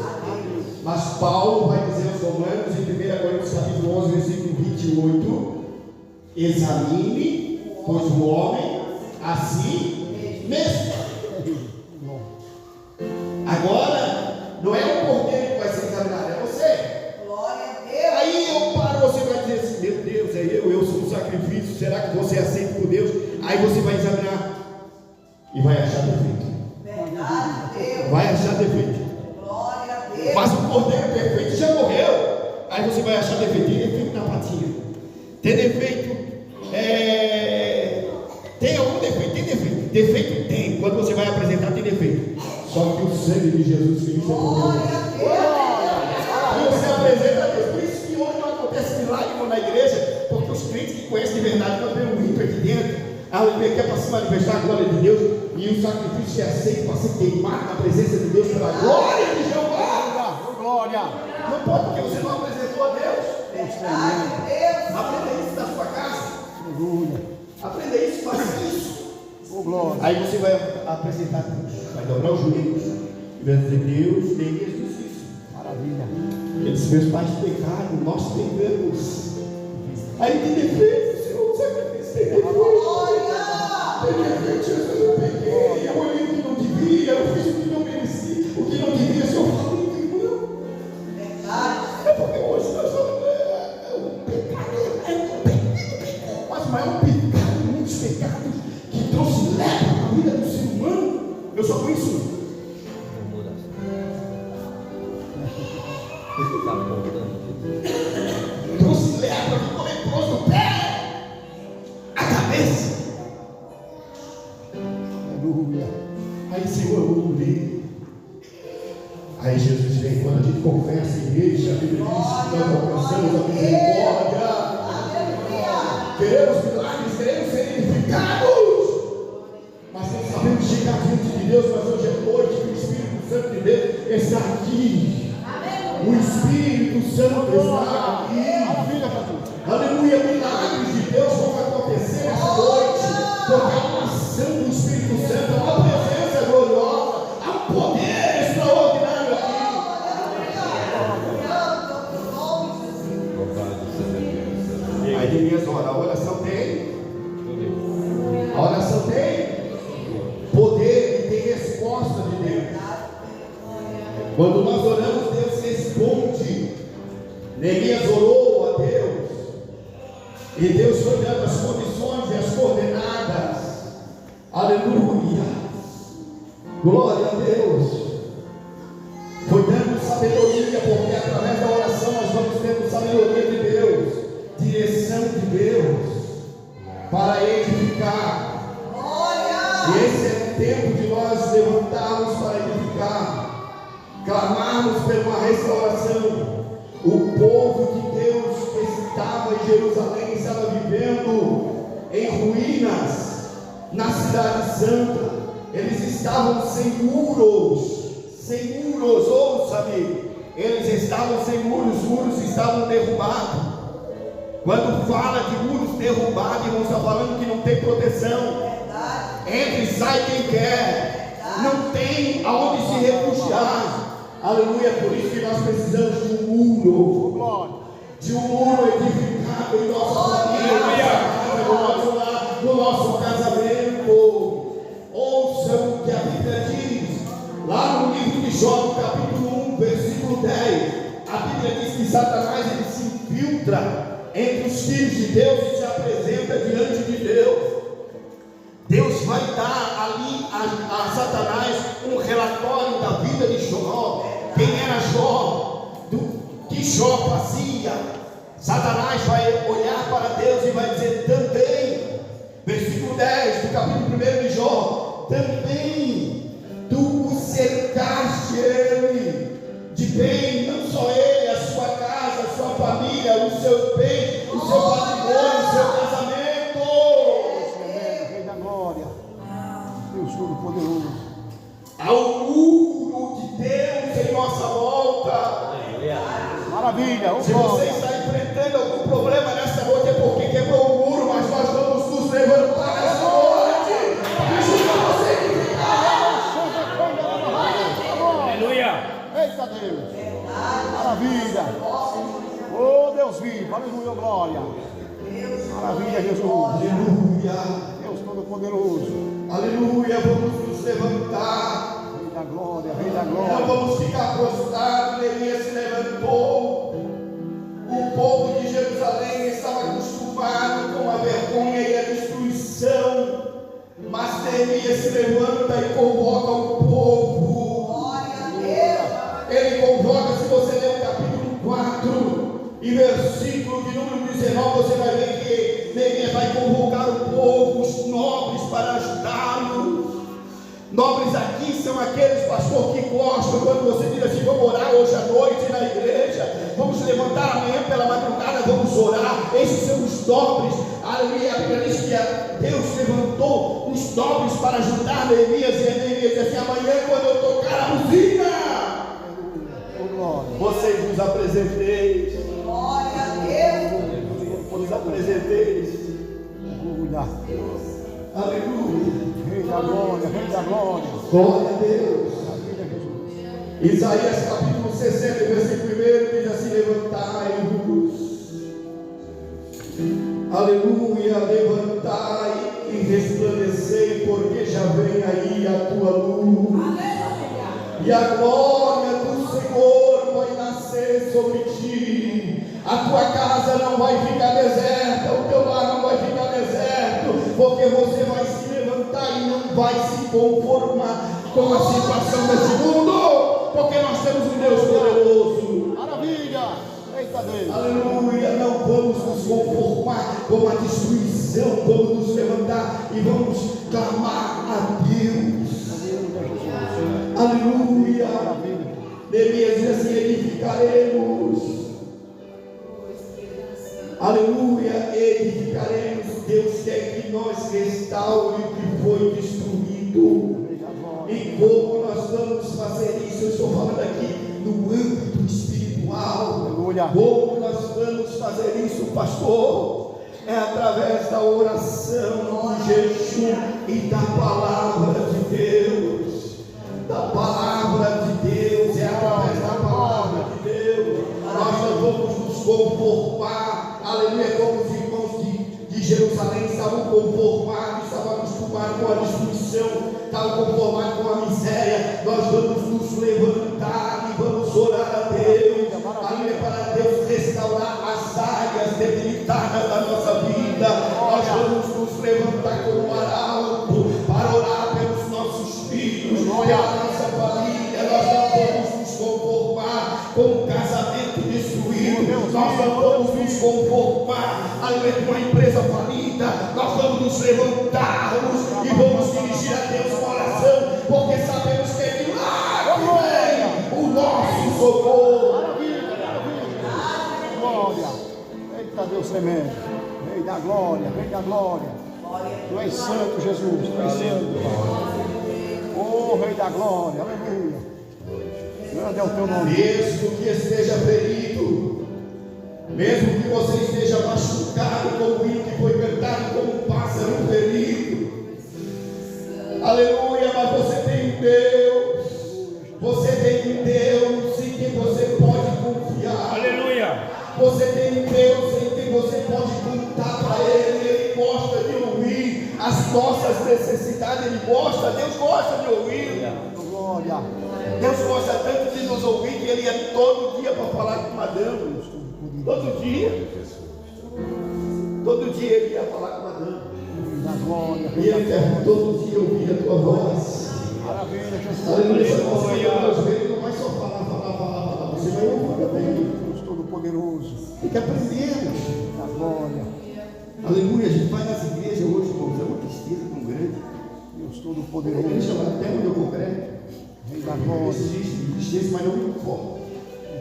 Mas Paulo vai dizer aos Romanos, em 1 Coríntios capítulo 11, versículo 28: examine, pois o homem assim mesmo. Agora, não é o cordeiro que vai ser examinado, é você. Glória a Deus. Aí eu paro, você vai dizer assim, meu Deus, é eu sou um sacrifício, será que você é aceito por Deus? Aí você vai examinar e vai achar defeito. Verdade, Deus. Vai achar defeito. Glória a Deus. Mas o cordeiro perfeito já morreu. Aí você vai achar defeito. Tem defeito na patinha. Tem defeito. Tem algum defeito? Tem defeito. Defeito tem. Quando você vai apresentar, tem defeito. Só que o sangue de Jesus Cristo é Glória a e você apresenta a Deus. Por isso que hoje não acontece milagre na igreja, porque os crentes que conhecem de verdade, quando vem um rito aqui dentro, ele quer para se manifestar a glória de Deus, e o sacrifício é aceito para ser queimado na presença de Deus pela glória de Jeová. Glória. Não pode, porque você não apresentou a Deus. Aprenda isso da sua casa. Aprenda isso, faça isso. Aí você vai apresentar a Deus, vai dobrar os joelhos e vai dizer: Deus, tem justiça. Maravilha. Eles, meus pais pecaram, nós pecamos. Aí tem defeito, Senhor, o sacrifício tem defeito. Tem defeito, Jesus, eu peguei, eu olhei o que não devia, eu fiz o que não merecia, o que não devia, Senhor, falou que não. É porque hoje nós somos um pecado, mas o maior pecado, muitos pecados que trouxe lepra na vida do ser humano. Eu só conheço um. Trouxe lepra, ficou leproso no pé, a cabeça. Aleluia. Aí, Senhor, eu vou ler. Aí Jesus vem, quando a gente confessa em igreja, a Bíblia diz que nós alcançamos a misericórdia. Queremos milagres, queremos ser edificados. Mas não sabemos chegar diante de Deus, mas hoje é noite que o Espírito Santo de Deus está aqui. O Espírito Santo está aqui. Aleluia, milagres de Deus vão acontecer esta noite, porque há uma ação do Espírito Santo, há uma presença gloriosa, há um poder extraordinário aqui. Aí tem minhas horas, a oração tem. A oração tem poder e tem resposta de Deus. Quando nós oramos, Deus responde. Neemias orou a Deus, e Deus foi dando as condições e as coordenadas. Aleluia, glória a Deus. Foi dando sabedoria, porque através da oração nós vamos tendo sabedoria de Deus, direção de Deus, para edificar. E esse é o tempo de nós levantarmos para edificar, clamarmos por uma restauração. O povo de Deus que estava em Jerusalém estava vivendo em ruínas na cidade santa. Eles estavam sem muros, ouça-me. Eles estavam sem muros, os muros estavam derrubados. Quando fala de muros derrubados, irmãos, está falando que não tem proteção. Entra e sai quem quer, não tem aonde se refugiar. Aleluia, por isso que nós precisamos de um muro, edificado em nossa família, no nosso lar, no nosso casamento. Ouça o que a Bíblia diz, lá no livro de Jó, capítulo 1, versículo 10. A Bíblia diz que Satanás ele se infiltra entre os filhos de Deus e se apresenta diante de Deus. Deus vai dar ali a Satanás um relatório da vida de Jó. Quem era Jó? Do que Jó fazia? Satanás vai olhar para Deus e vai dizer também, versículo 10 do capítulo 1 de Jó: também tu o cercaste ele de bem, não só ele, a sua casa, a sua família, o seu bem, o seu patrimônio, o seu casamento. Rei da glória, Deus Todo-Poderoso. Há um muro de Deus em nossa volta. Maravilha. Se você está enfrentando algum problema nesta noite, é porque quebrou o muro, mas nós vamos nos levantar nesta noite. Ajuda você que Aleluia. Eita Deus. Maravilha. Oh Deus vivo. Aleluia, glória. Maravilha, Jesus. Aleluia. Deus Todo-Poderoso. Aleluia, vamos nos levantar. Rei da glória, Rei da Não glória. vamos ficar prostrados. Neemias se levantou. O povo de Jerusalém estava acostumado com a vergonha e a destruição. Mas Neemias se levanta e convoca o povo. Glória a Deus. Ele convoca, se você ler o capítulo 4 e versículo de número 19, você vai ver que Neemias vai convocar o povo, os nobres, para ajudá-lo. Nobres aqui são aqueles, pastor, que gostam quando você diz assim: vamos orar hoje à noite na igreja, vamos levantar amanhã pela madrugada, vamos orar. Esses são os nobres. Aleluia. A Bíblia diz que Deus levantou os nobres para ajudar Neemias, e Neemias diz assim: amanhã, quando eu tocar a buzina, vocês nos apresenteis. Glória a Deus. Nos apresenteis. Aleluia. Rei da glória, Rei da glória. Glória a Deus. Isaías capítulo 60, versículo 1 diz assim: levantai-vos. Aleluia. Levantai e resplandecei, porque já vem aí a tua luz. E a glória do Senhor vai nascer sobre ti. A tua casa não vai ficar deserta, o teu lar não vai ficar deserto, porque você vai se levantar e não vai se conformar com a situação desse mundo, porque nós temos um Deus poderoso. Maravilha! Eita Deus! Aleluia. Não vamos nos conformar com a destruição, vamos nos levantar e vamos clamar a Deus. Aleluia. Neemias diz assim: edificaremos. Aleluia, edificaremos. Deus quer que nós restaure o que foi destruído. E como nós vamos fazer isso? Eu estou falando aqui no âmbito espiritual. Como nós vamos fazer isso, pastor? É através da oração, do jejum e da palavra de Deus. Da palavra de Deus, é através da palavra de Deus. Nós não vamos nos conformar. Aleluia, como os irmãos de Jerusalém estavam conformados, estavam acostumados com a destruição, estavam conformados com a miséria. Nós vamos nos levantar e vamos orar a Deus. Aleluia, para Deus restaurar as áreas debilitadas da nossa vida. Nós vamos nos levantar como um arauto para orar pelos nossos filhos, pela nossa família. Nós não vamos nos conformar com o casamento destruído. Nós não vamos nos conformar, aleluia, com a empresa falida. Nós vamos nos levantarmos e vamos dirigir a Deus com oração, porque sabemos que é de lá que vem o nosso socorro. Glória. Eita Deus tremendo. Rei da glória, Rei da glória. Tu és santo, Jesus. Tu és santo, Pai. Oh, Rei da glória. Aleluia. Grande é o teu nome. Mesmo que esteja ferido, mesmo que você esteja machucado como o hino que foi cantado, como um pássaro ferido, aleluia, mas você tem Deus. Você tem Deus em quem você pode confiar. Aleluia. Você tem Deus em quem você pode contar para Ele. Ele gosta de ouvir as nossas necessidades. Ele gosta, Deus gosta de ouvir. Glória. Deus gosta tanto de nos ouvir que Ele ia todo dia para falar com Madame. Todo dia. Todo dia Ele ia falar com Madame. Da glória. E Ele quer todo dia ouvir a tua voz. Maravilha, Jesus. Ele não vai só falar. Você vai ouvir também. Todo-Poderoso. Tem que aprender. Da glória. Aleluia. A gente vai nas igrejas hoje, irmãos. É uma tristeza tão grande. Deus A Todo-Poderoso. igreja até onde eu concreto. Rei da glória. Existe, mas não me conformo.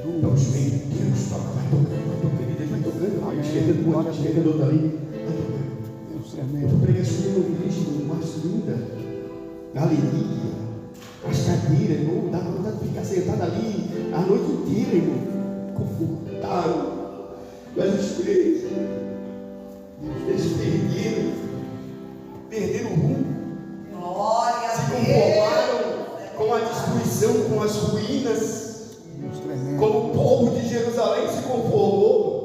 Então, o joelho, Deus toca, vai tocando, Deus vai tocando, vai chegando um outro, chegando outro ali, vai tocando. Deus Eu tremendo. preguei uma igreja mais linda, galeria, as cadeiras, irmão, dá vontade de ficar sentado ali a noite inteira, irmão, confortável. Mas os três, eles perderam o rumo, Glória a se Deus. conformaram com a destruição, com as ruínas. Deus tremendo. Como o povo de Jerusalém se conformou,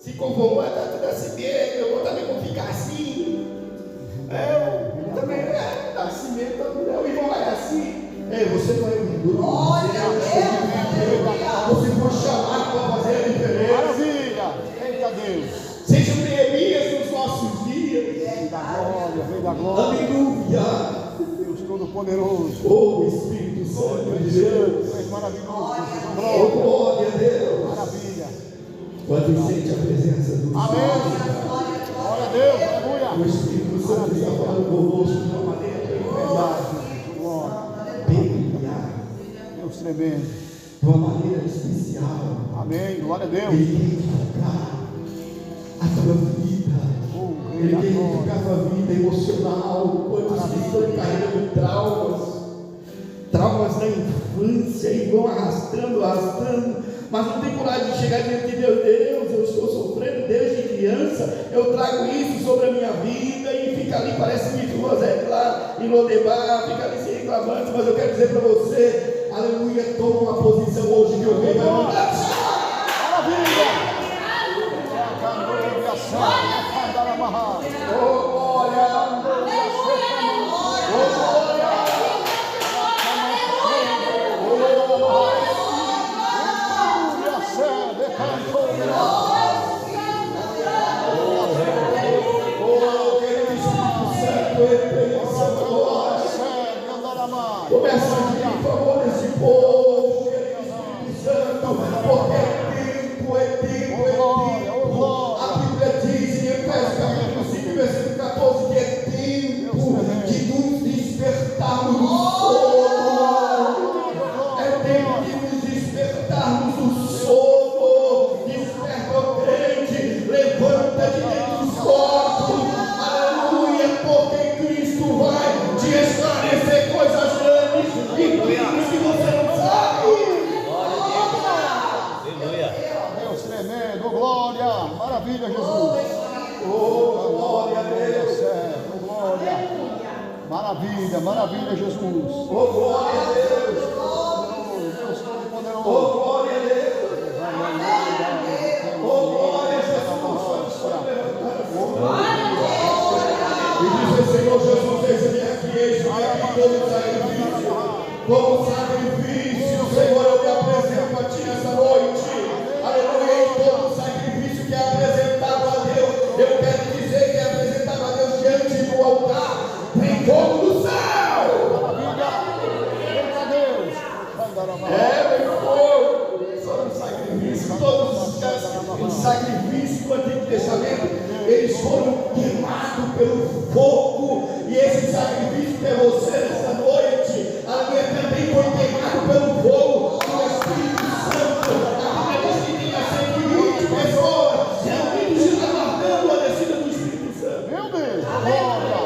tá tudo assim mesmo, eu vou também vou ficar assim. futuro. Você foi chamado para fazer a diferença. Maravilha. Eita Deus. Seja um Neemias nos nossos dias. Vem da glória, vem da glória. Aleluia. Deus Todo-Poderoso. Oh, Espírito Santo de Deus. Tu és maravilhoso. Oh, glória a Deus. Maravilha. Quando sente a presença do Amém. Glória a Deus. Aleluia. O Espírito Santo está falando conosco de uma maneira peculiar. Deus tremendo. De uma maneira especial. Amém. Glória a Deus. Ele quer tocar a tua vida. Ele quer tocar a tua vida emocional. Quantos que estão carregando traumas na infância e vão arrastando, mas não tem coragem de chegar diante de Deus. Deus, eu estou sofrendo desde criança, eu trago isso sobre a minha vida, e fica ali, parece que José lá em Lodebar, fica ali se reclamando. Mas eu quero dizer para você, aleluia, toma uma posição hoje que o rei vai mandar. Maravilha. Oh, glória. Começa a pedir por favor desse povo, Espírito Santo, porque é tempo. A Bíblia diz em Efésios capítulo 5, versículo 14, que é tempo de nos despertarmos do sono. É tempo de nos despertarmos do sono. Desperta, ó crente, levanta de dentro dos corpos. Aleluia, porque Cristo vai te esclarecer coisas grandes e coisas que você não sabe. Deus tremendo, glória, maravilha, Jesus. Oh, glória a Deus. Glória, maravilha, Jesus. Oh, glória a Deus. Deus Todo-Poderoso. Oh, glória a Deus. Oh, glória a Jesus. E diz o Senhor Jesus, eis-me aqui todo sacrifício. Como sacrifício, Senhor, eu me apresento a Ti nessa noite. Aleluia, em todo sacrifício que é apresentado a Deus, eu quero dizer que é apresentado a Deus diante do altar. Tem fogo do céu. Meu fogo. São sacrifícios, todos os sacrifícios do Antigo Testamento, eles foram queimados pelo fogo. E esse sacrifício que é você nessa noite, a minha também foi queimado pelo fogo do Espírito Santo. A Bíblia diz que tinha 120 pessoas reunidas aguardando a descida do Espírito Santo. Meu Deus, glória.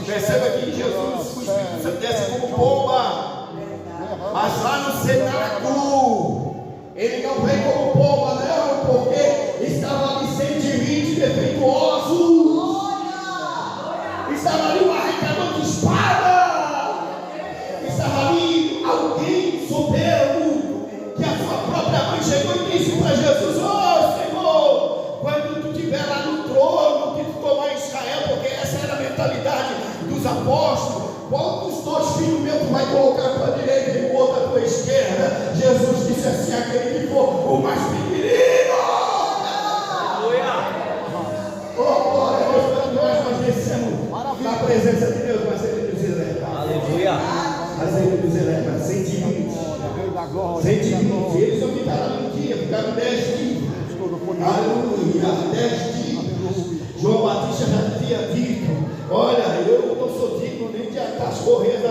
Perceba que Jesus, o Espírito Santo desce como pomba. Mas lá no cenáculo, ele não vem como pomba, não, porque estava ali 120 defeituosos. Estava ali um arrancador de espada. Estava ali alguém soberbo, que a sua própria mãe chegou e disse para Jesus: ó Senhor, quando tu estiver lá no trono, que tu tomar Israel, porque essa era a mentalidade dos apóstolos. Qual dos dois filhos meus tu vai colocar para a direita e o outro à tua esquerda? Jesus disse assim: aquele que for o mais pequenino. Oh, glória a Deus, quando nós descemos na presença de Deus, mas Ele nos eleva. Aleluia. Mas Ele nos eleva, 120. 120. Eles não ficaram ali um dia, ficaram 10 dias. Aleluia, 10 dias. João Batista já tinha dito: olha, eu não sou digno nem de atar as correias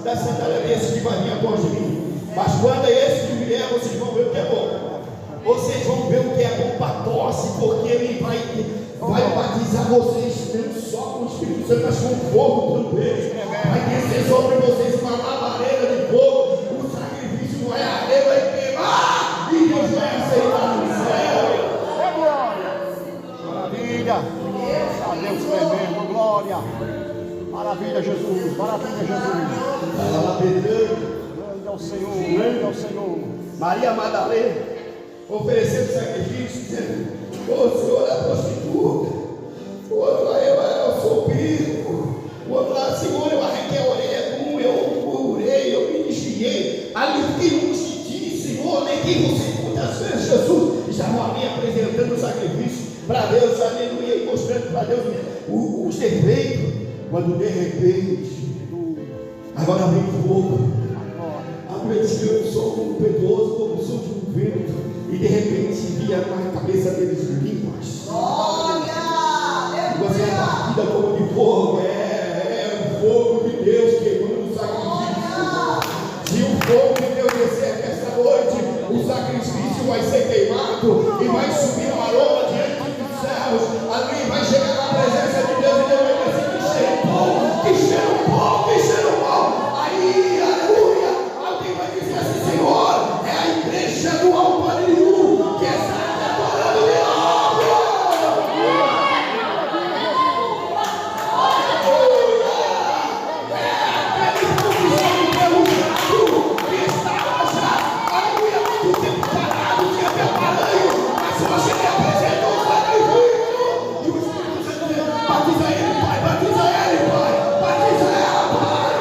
das sandálias desses que vai vir após de mim. Mas quando é esse que vier, vocês vão ver o que é bom. Vocês vão ver o que é bom para tosse, porque ele vai batizar vocês não só com o Espírito Santo, mas com fogo também. Vai descer sobre vocês uma labareda de fogo. O sacrifício vai arder, vai queimar, e Deus vai aceitar no céu. É glória. Maravilha. A Deus tremendo, glória. Maravilha, Jesus. Maravilha, Jesus. Grande é o Senhor, grande é o Senhor. Maria Madalena oferecendo sacrifício, dizendo: ô Senhor, é prostituta. O outro lá, eu sou bispo. O outro lá, Senhor, eu arranquei a orelha de um, eu curei, eu ministrei, que você muitas vezes, Jesus, estava ali apresentando o sacrifício para Deus, aleluia, e mostrando para Deus os defeitos, quando de repente, agora vem fogo. Eu sou um piedoso, como sou de um vento, e de repente via na cabeça deles línguas. E você é partida como de fogo, é o fogo de Deus queimando o sacrifício. Se o fogo de Deus descer aqui esta noite, o sacrifício vai ser queimado e vai subir uma aroma diante dos céus. Ali vai chegar na presença de Deus e Deus vai dizer: que cheiro bom, que cheiro bom, que cheiro bom. Aí, aleluia, alguém vai dizer assim: Senhor, é a igreja do Alto-Aninhu que está adorando de novo. É aquele profissional perguntado que estava já, aleluia, muito tempo parado, tinha preparado, mas você me apresentou o sacrifício. E o Espírito Santo diz: batiza ele, Pai, batiza ele, Pai, batiza ela, Pai.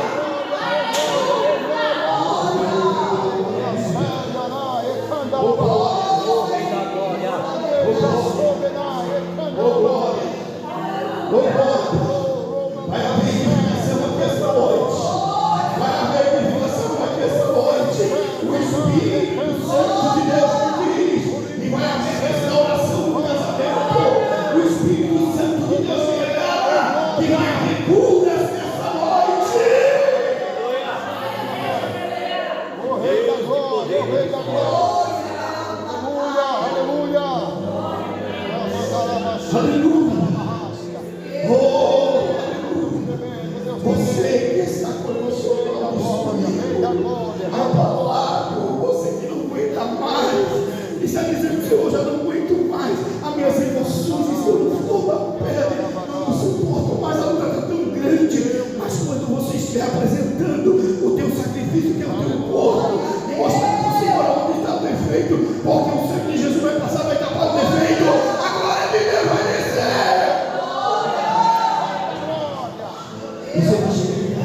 Vai haver edificação aqui esta noite. Vai haver edificação aqui esta noite. O Espírito Santo de Deus me diz. E vai haver restauração no casamento. O Espírito Santo de Deus me revela que vai haver curas nesta noite. O Rei da Glória, o Rei da Glória. Aleluia, aleluia. Aleluia. Oh, você que está conosco, abalado, você que não aguenta mais, está dizendo: Senhor, já não aguento mais, as minhas emoções estão no fogo da pele, não suporto mais, a luta está tão grande. Mas quando você estiver apresentando o teu sacrifício, que é o teu corpo, mostra para o Senhor onde está o defeito, porque o sangue de Jesus vai passar, vai tapar o defeito, a glória de Deus vai descer.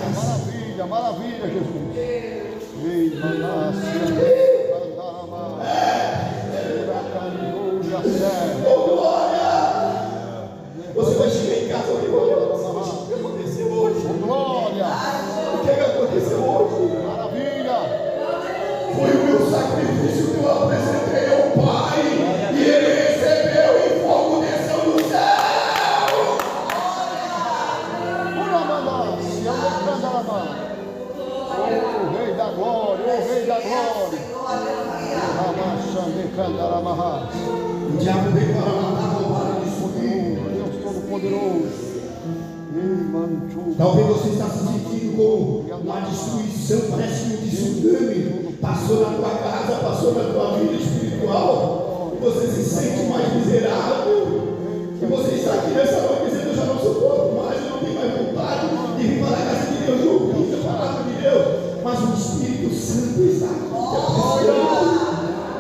Maravilha, maravilha, Jesus. Ei, Oh, glória! Você vai chegar em casa e vai olhar o que aconteceu hoje. glória, O que aconteceu hoje? maravilha. Foi o meu sacrifício que eu apresentei ao Pai, e Ele recebeu e fogo desceu do céu. O Rei da Glória, o Rei da Glória. O diabo veio para matar, roubar e destruir. Deus Todo-Poderoso. Talvez você está se sentindo como uma destruição, parece que um tsunami passou na tua casa, passou na tua vida espiritual, e você se sente mais miserável, e você está aqui nessa noite dizendo: eu já não suporto mais, eu não tenho mais vontade de vir para a casa de Deus, de ouvir a palavra de Deus, mas o Espírito Santo está aqui.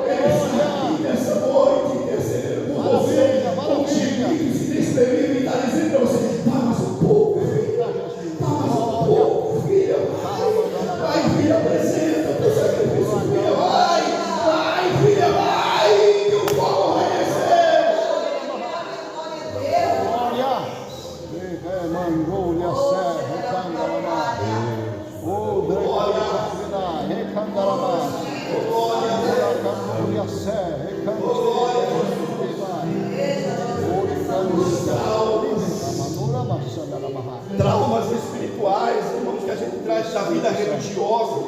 Ele está aqui nessa noite, intercedendo por você, com gemidos inexprimíveis, e está dizendo para você: vai mais um pouco, filha, vai mais um pouco, filha, vai, filha, apresenta o teu sacrifício, filha, vai, filha, vai, que o fogo vai descer. Glória. Mangolha, serra, recandarama. O Dreca, recandarama. Glória, serra, Traumas espirituais, irmãos, que a gente traz da vida religiosa.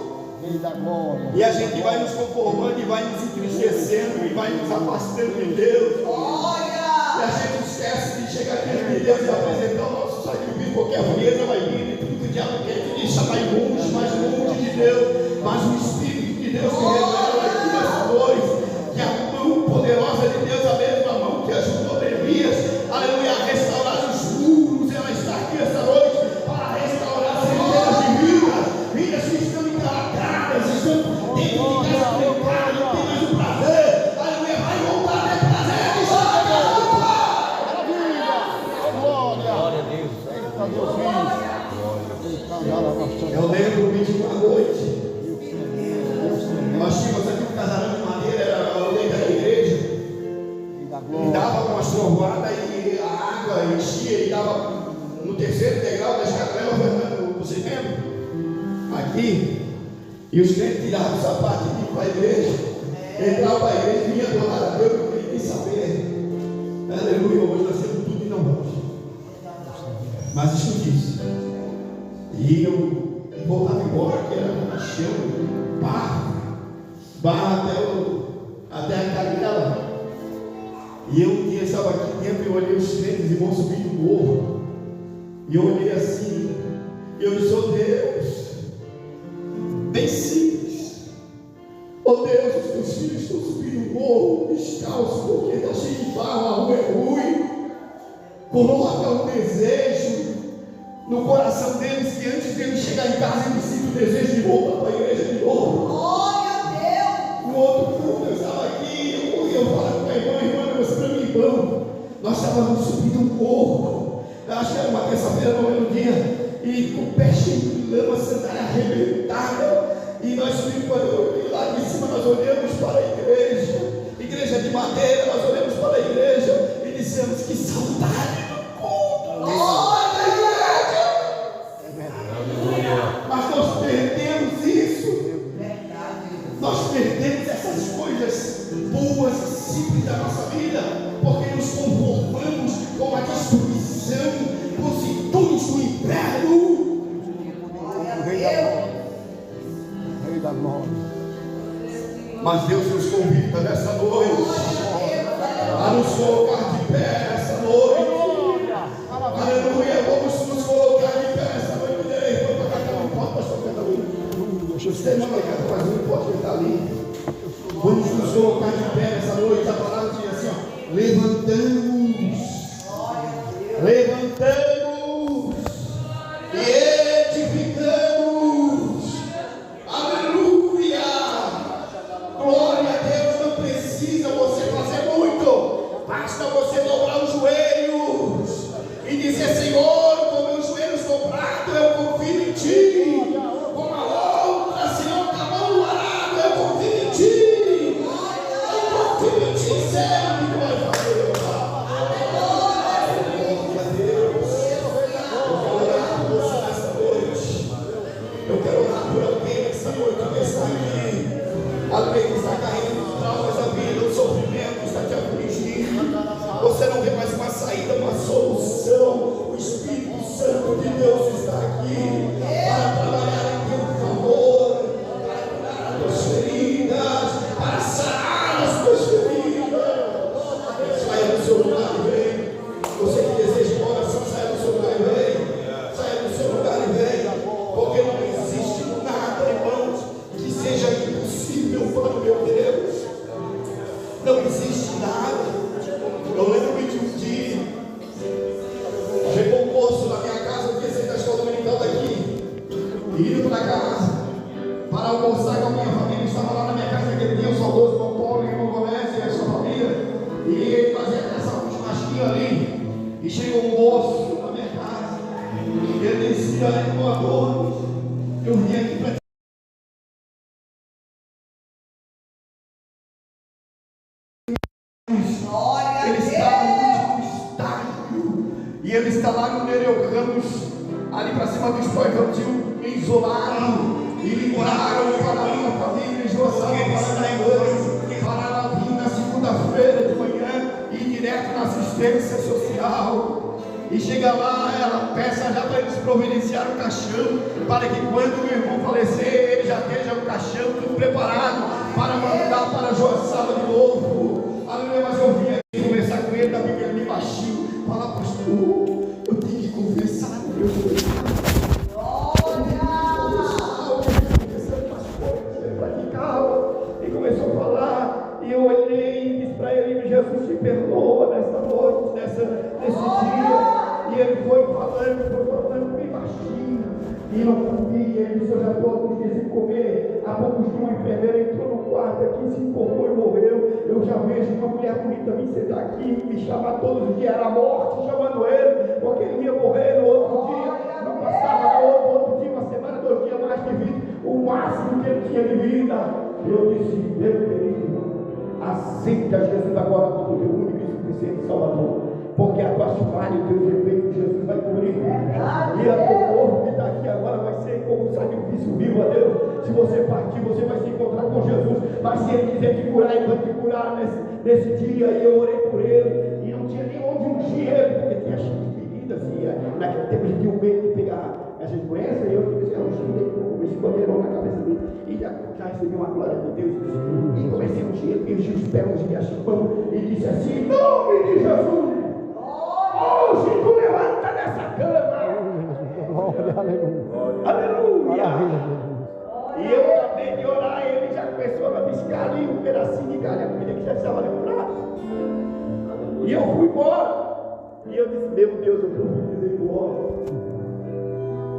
E a gente vai nos conformando e vai nos entristecendo e vai nos afastando de Deus. E a gente esquece de chegar diante de Deus e apresentar o nosso sacrifício, porque a frieza vai vir e tudo que o diabo quer te deixar mais longe de Deus. Mas o Espírito de Deus me revela aqui nessa noite que a mão poderosa de Deus, a mesma mão que ajudou Neemias, aleluia, a restaurar os muros, ela está aqui essa noite para restaurar centenas de vidas que estão encalacradas, estão dentro de casa trancada, não tem mais o prazer, aleluia, vai voltar a ter prazer, está pegando, Pai. Glória a Deus. Eita, Deus vivo. Eu lembro-me de uma noite, nós tínhamos E os crentes tiravam o sapato e iam para a igreja. Entravam para a igreja e vinham adorar a Deus, não queria nem saber. Aleluia, hoje nós temos tudo e não vamos. Mas escute isso. E eu voltava embora, que era um chão, barra até a canela. E eu um dia estava aqui dentro e eu olhei os crentes e vão subindo o morro. E eu olhei assim, eu disse, oh Deus, bem simples. Oh Deus, os teus filhos estão subindo o morro, descalços, porque está cheio de barro, a rua é ruim. Coloca um desejo no coração deles, que antes deles chegar em casa, eles sentem o desejo de voltar para a igreja de novo. Glória a Deus! No outro culto, eu estava aqui, eu falava com a irmã, eu mostrei para mim, irmão, nós estávamos subindo um morro, eu acho que era uma terça-feira, não lembro o dia, e com o pé cheio de lama, sandália arrebentada, e nós subimos, e lá de cima nós olhamos para a igreja de madeira, nós olhamos para a igreja, e dissemos, que saudade do culto! Glória à igreja! Mas nós perdemos isso. Nós perdemos essas coisas boas e simples da nossa vida, porque nos conformamos com a destruição, com os institutos do inferno. Rei da glória. Mas Deus nos convida nessa noite a nos colocar de pé nessa noite. Aleluia, vamos nos colocar de pé nessa noite. Você não vai cantar, mas não pode estar ali. Vamos nos colocar de pé nessa noite. A palavra diz assim, ó, levantamos e edificamos. Aleluia! Glória a Deus, não precisa você fazer muito. Basta você dobrar os joelhos e dizer, Senhor, com meus joelhos dobrados, eu confio em Ti. Alguém que está carregando os traumas da vida, o sofrimento está te afligindo. Você não vê mais uma saída, uma solução. O Espírito Santo de Deus está aqui para trabalhar em teu favor, para curar as tuas feridas, para sarar as tuas feridas. Saia do seu lugar e vem. Você que deseja uma oração, saia do seu lugar e vem. Saia do seu lugar e vem. Porque não existe nada, irmãos, que seja impossível para o meu Deus. Não existe nada. Eu lembro de um dia, chegou um moço na minha casa, eu desci da escola dominical daqui, e indo para casa, para almoçar com a minha família. Estava lá na minha casa aquele dia, o saudoso Dom Paulo, irmão Gomez e a sua família, e ele fazia essa churrasquinha ali, e chegou um moço na minha casa, e ele descia ali com a dor, eu vim aqui para ele está no último estágio, e ele está lá no Nereu Ramos, ali para cima do esporte infantil, isolado, e ligaram para a minha família em Joaçaba, para vir na segunda-feira de manhã, e direto na assistência social. E chega lá, ela peça já para eles providenciar o caixão, para que quando meu irmão falecer, ele já esteja o caixão tudo preparado para mandar para Joaçaba de novo. Aleluia, mas eu vim aqui conversar com ele, da Bíblia me baixinho, falar, pastor, eu tenho que conversar com Deus. E começou a falar, e eu olhei e disse para ele, Jesus te perdoa nessa noite, nesse dia. E ele foi falando bem baixinho, e não podia. Ele disse, eu já estou alguns dias sem comer. Há poucos dias uma enfermeira entrou no quarto aqui, se informou e morreu. Eu já vejo uma mulher bonita me sentar aqui, me chamar todos os dias, era a morte chamando ele, porque ele ia morrer no outro dia, não passava no outro dia, uma semana, 2 dias mais de vida, o máximo que ele tinha de vida. Eu disse, meu querido, aceita Jesus agora como teu único e suficiente Salvador, porque a tua falha e o teu defeito Jesus vai cobrir, e a teu corpo que está aqui agora vai ser como um sacrifício vivo a Deus. Se você partir, você vai se encontrar com Jesus. Mas se Ele quiser te curar, Ele vai te curar nesse dia. E eu orei por ele, e não tinha nem onde ungir ele, porque tinha cheio de feridas. E naquele tempo a gente tinha um medo de pegar essa doença. E eu comecei a ungir ele, comecei a botar a mão na cabeça dele. E já recebi uma glória de Deus. E comecei a ungir ele, enchi os pés, ungir as mãos. E disse assim: em nome de Jesus, hoje tu levanta dessa cama. Glória, aleluia. Aleluia. E eu acabei de orar, ele já começou a piscar ali um pedacinho de carne, a comida que já estava ali no prato. E eu fui embora. E eu disse: meu Deus, eu estou feliz embora.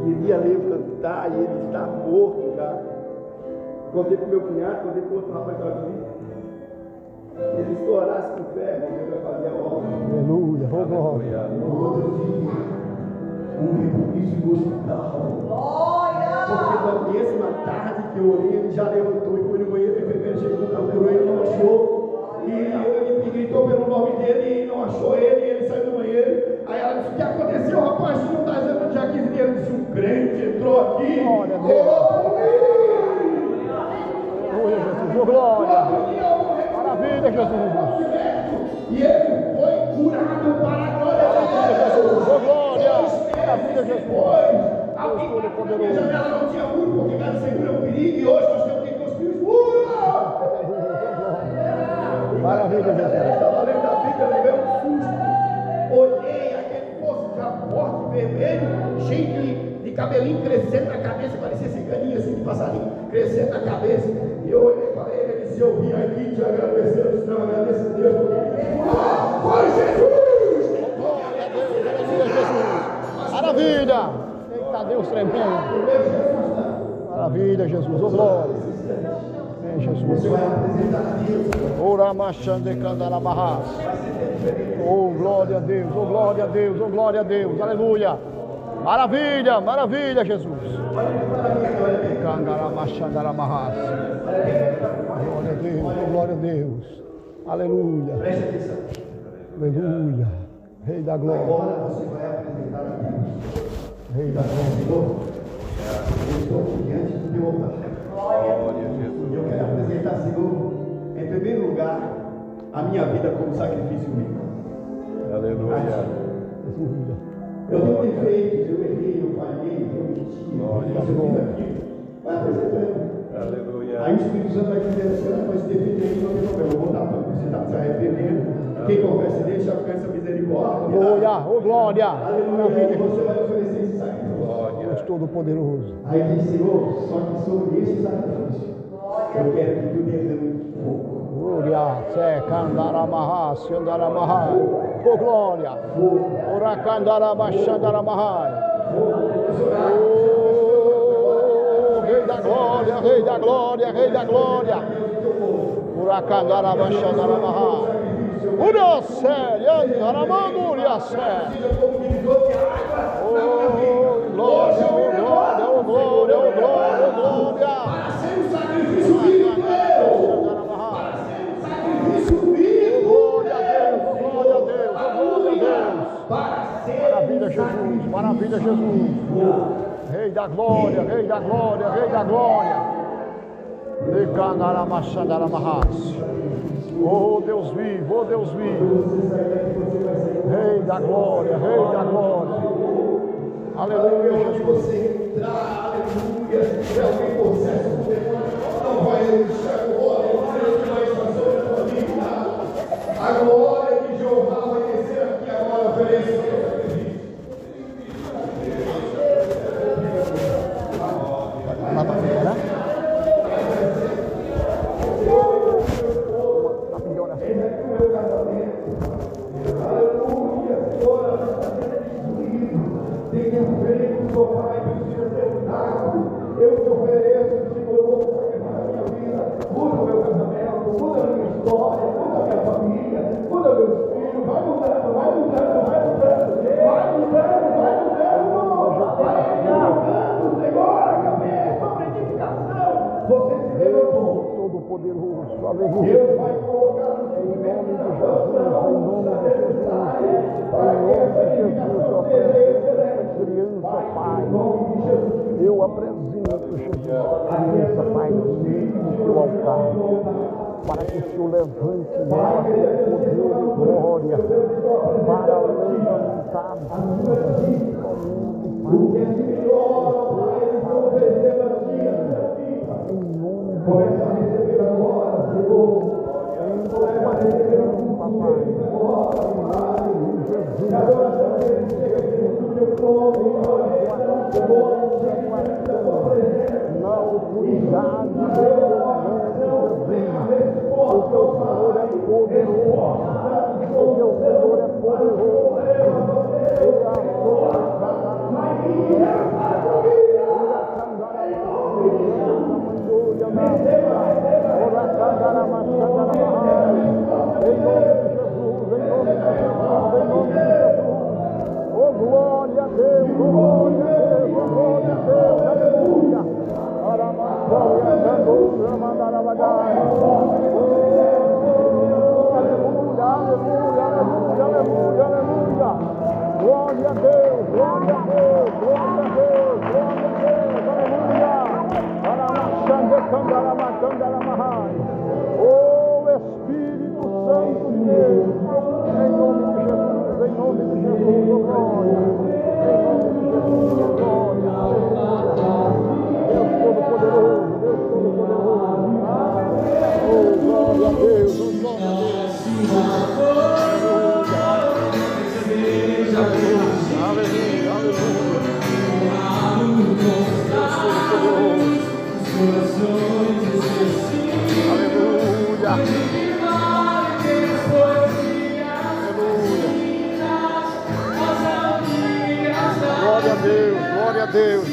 E ele ia ler cantar, e ele está morto já. Contei para o meu cunhado, contei para o outro rapaz que estava comigo. Ele estourasse com fé, ele vai fazer a obra. Aleluia, glória. No outro dia, isso no hospital. Porque na mesma tarde que eu orei, ele já levantou e foi no banheiro. A enfermeira chegou, procurou ele, não achou. E ele gritou pelo nome dele e não achou ele. E ele saiu do banheiro. Aí ela disse: o que aconteceu, rapaz? Você não está dizendo já 15 dias? Ele disse: um crente entrou aqui. Glória a Deus. Glória. Maravilha, Jesus. E ele foi curado para a glória de Deus. Glória. Maravilha, Jesus. Alguém bateu na minha janela, não tinha muro, porque casa segura é um perigo. E hoje nós temos que construir os muros. Maravilha, Jesus. Eu estava lendo a Bíblia, levei um susto. Olhei aquele poço já forte, vermelho, cheio de cabelinho crescendo na cabeça, parecia esse caninho assim de passarinho, crescendo na cabeça. E eu olhei para ele e disse: eu vim aqui te agradecer. Eu disse: não, agradeço a Deus. Foi Jesus! Glória a Deus, Jesus. Maravilha! Eita Deus tremendo! Maravilha, Jesus! Ô glória! Vem, Jesus! Ora machande candarabarras! Oh glória a Deus! Oh glória a Deus! Oh glória a Deus! Aleluia! Maravilha! Maravilha, Jesus! Candaramachandarabarras! Glória a Deus! Oh glória a Deus! Aleluia! Aleluia! Rei da glória! Agora você vai apresentar a Deus. Rei da glória! Senhor, eu estou diante do teu altar. E eu quero apresentar, Senhor, em primeiro lugar, a minha vida como sacrifício vivo. Aleluia. Eu tenho defeitos, eu errei, eu falhei, eu menti, mas eu fiz aquilo. Vai apresentando. Aleluia. Aí o Espírito Santo vai dizer assim: mas esse defeito aí não tem problema, eu vou dar para você estar se arrependendo. Quem confessa e deixa alcança misericórdia. Glória, oh glória! Aleluia. E você vai oferecer esse sacrifício. Deus Todo-Poderoso. Aí diz: Senhor, só que sobre esse sacrifício, eu quero que tu derrame fogo. Glória, Secandaramaha, Sendaramaha. Oh glória! Oracandarabachandaramaha. Oh, Rei da glória, Rei da glória, Rei da glória. Oracandarabachandaramaha. Uriassé, Yandaramanduriassé. Oh glória, oh glória, oh glória, oh glória, oh glória. Para ser um sacrifício vivo, Deus. Para ser um sacrifício vivo. Glória a Deus, glória a Deus, glória a Deus. Para ser Maravilha, Jesus, maravilha, Jesus. Rei da glória, Rei da glória, Rei da glória. Oh Deus vivo, oh Deus vivo. Rei da glória, Rei da glória. Aleluia, onde você entrar, aleluia. Se alguém possesso com demônio, não vai deixar glória. Deus que vai fazer a tua vida. A glória de Jeová vai descer aqui agora, ofereça o teu sacrifício. Lá pra frente, né? Eu te ofereço, Senhor, eu vou sacrificar a minha vida. Muda o meu casamento, muda a minha história, muda a minha família, muda meus filhos. Vai mudando, vai mudando, vai mudando, vai mudando, vai mudando. Vai mudando, Senhor, a cabeça, a edificação. Você se levantou. Todo-Poderoso, aleluia. Deus vai colocar no seu nome da oração, da necessidade, para que essa edificação seja excelente. Criança, Pai, em nome de Jesus. eu apresento Santo Jesus, cresça, Pai, no teu altar, para que o Senhor levante nela poder e glória, para levantar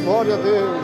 glória a Deus.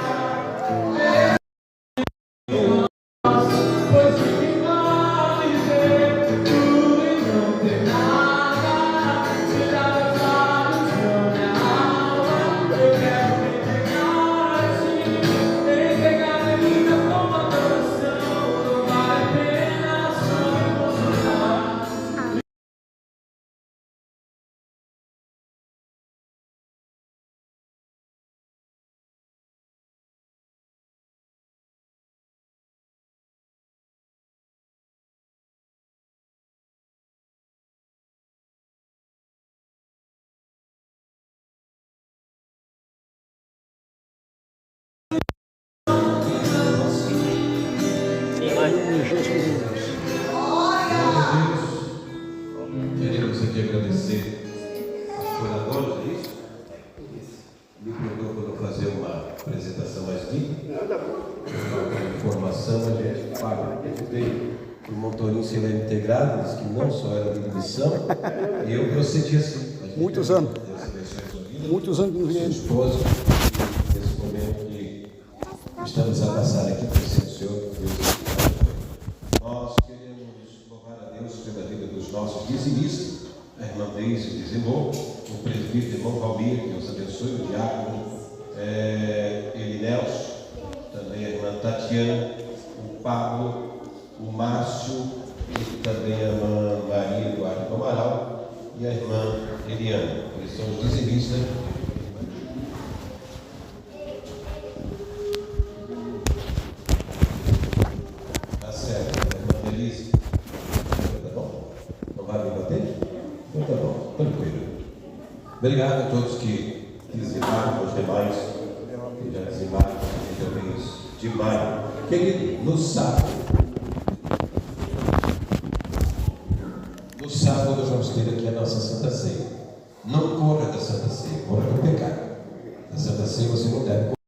Queremos aqui agradecer aos oradores, é isso? Me perdoa por não fazer uma apresentação mais limpa. A informação a gente paga. O motorista ele é integrado, diz que não só era de missão, e eu procedi assim. Muitos anos. Muitos anos no Sua esposa, nesse momento que estamos a passar aqui para o Senhor, Deus. Nós queremos louvar a Deus pela vida dos nossos dizimistas, a irmã Deise dizimou, o presbítero irmão Valmir, que Deus abençoe, o diácono Elinelson, também a irmã Tatiana, o Pablo, o Márcio e também a irmã Maria Eduardo do Amaral e a irmã Eliana. Eles são os dizimistas. Tá certo, irmã Denise. Tá bom? Não vai me bater? Então tá bom, tranquilo. Obrigado a todos que dizimaram, aos demais que já dizimaram, que já vem de maio. Querido, no sábado nós vamos ter aqui a nossa Santa Ceia. Não corra da Santa Ceia, corra do pecado. Da Santa Ceia você não deve correr.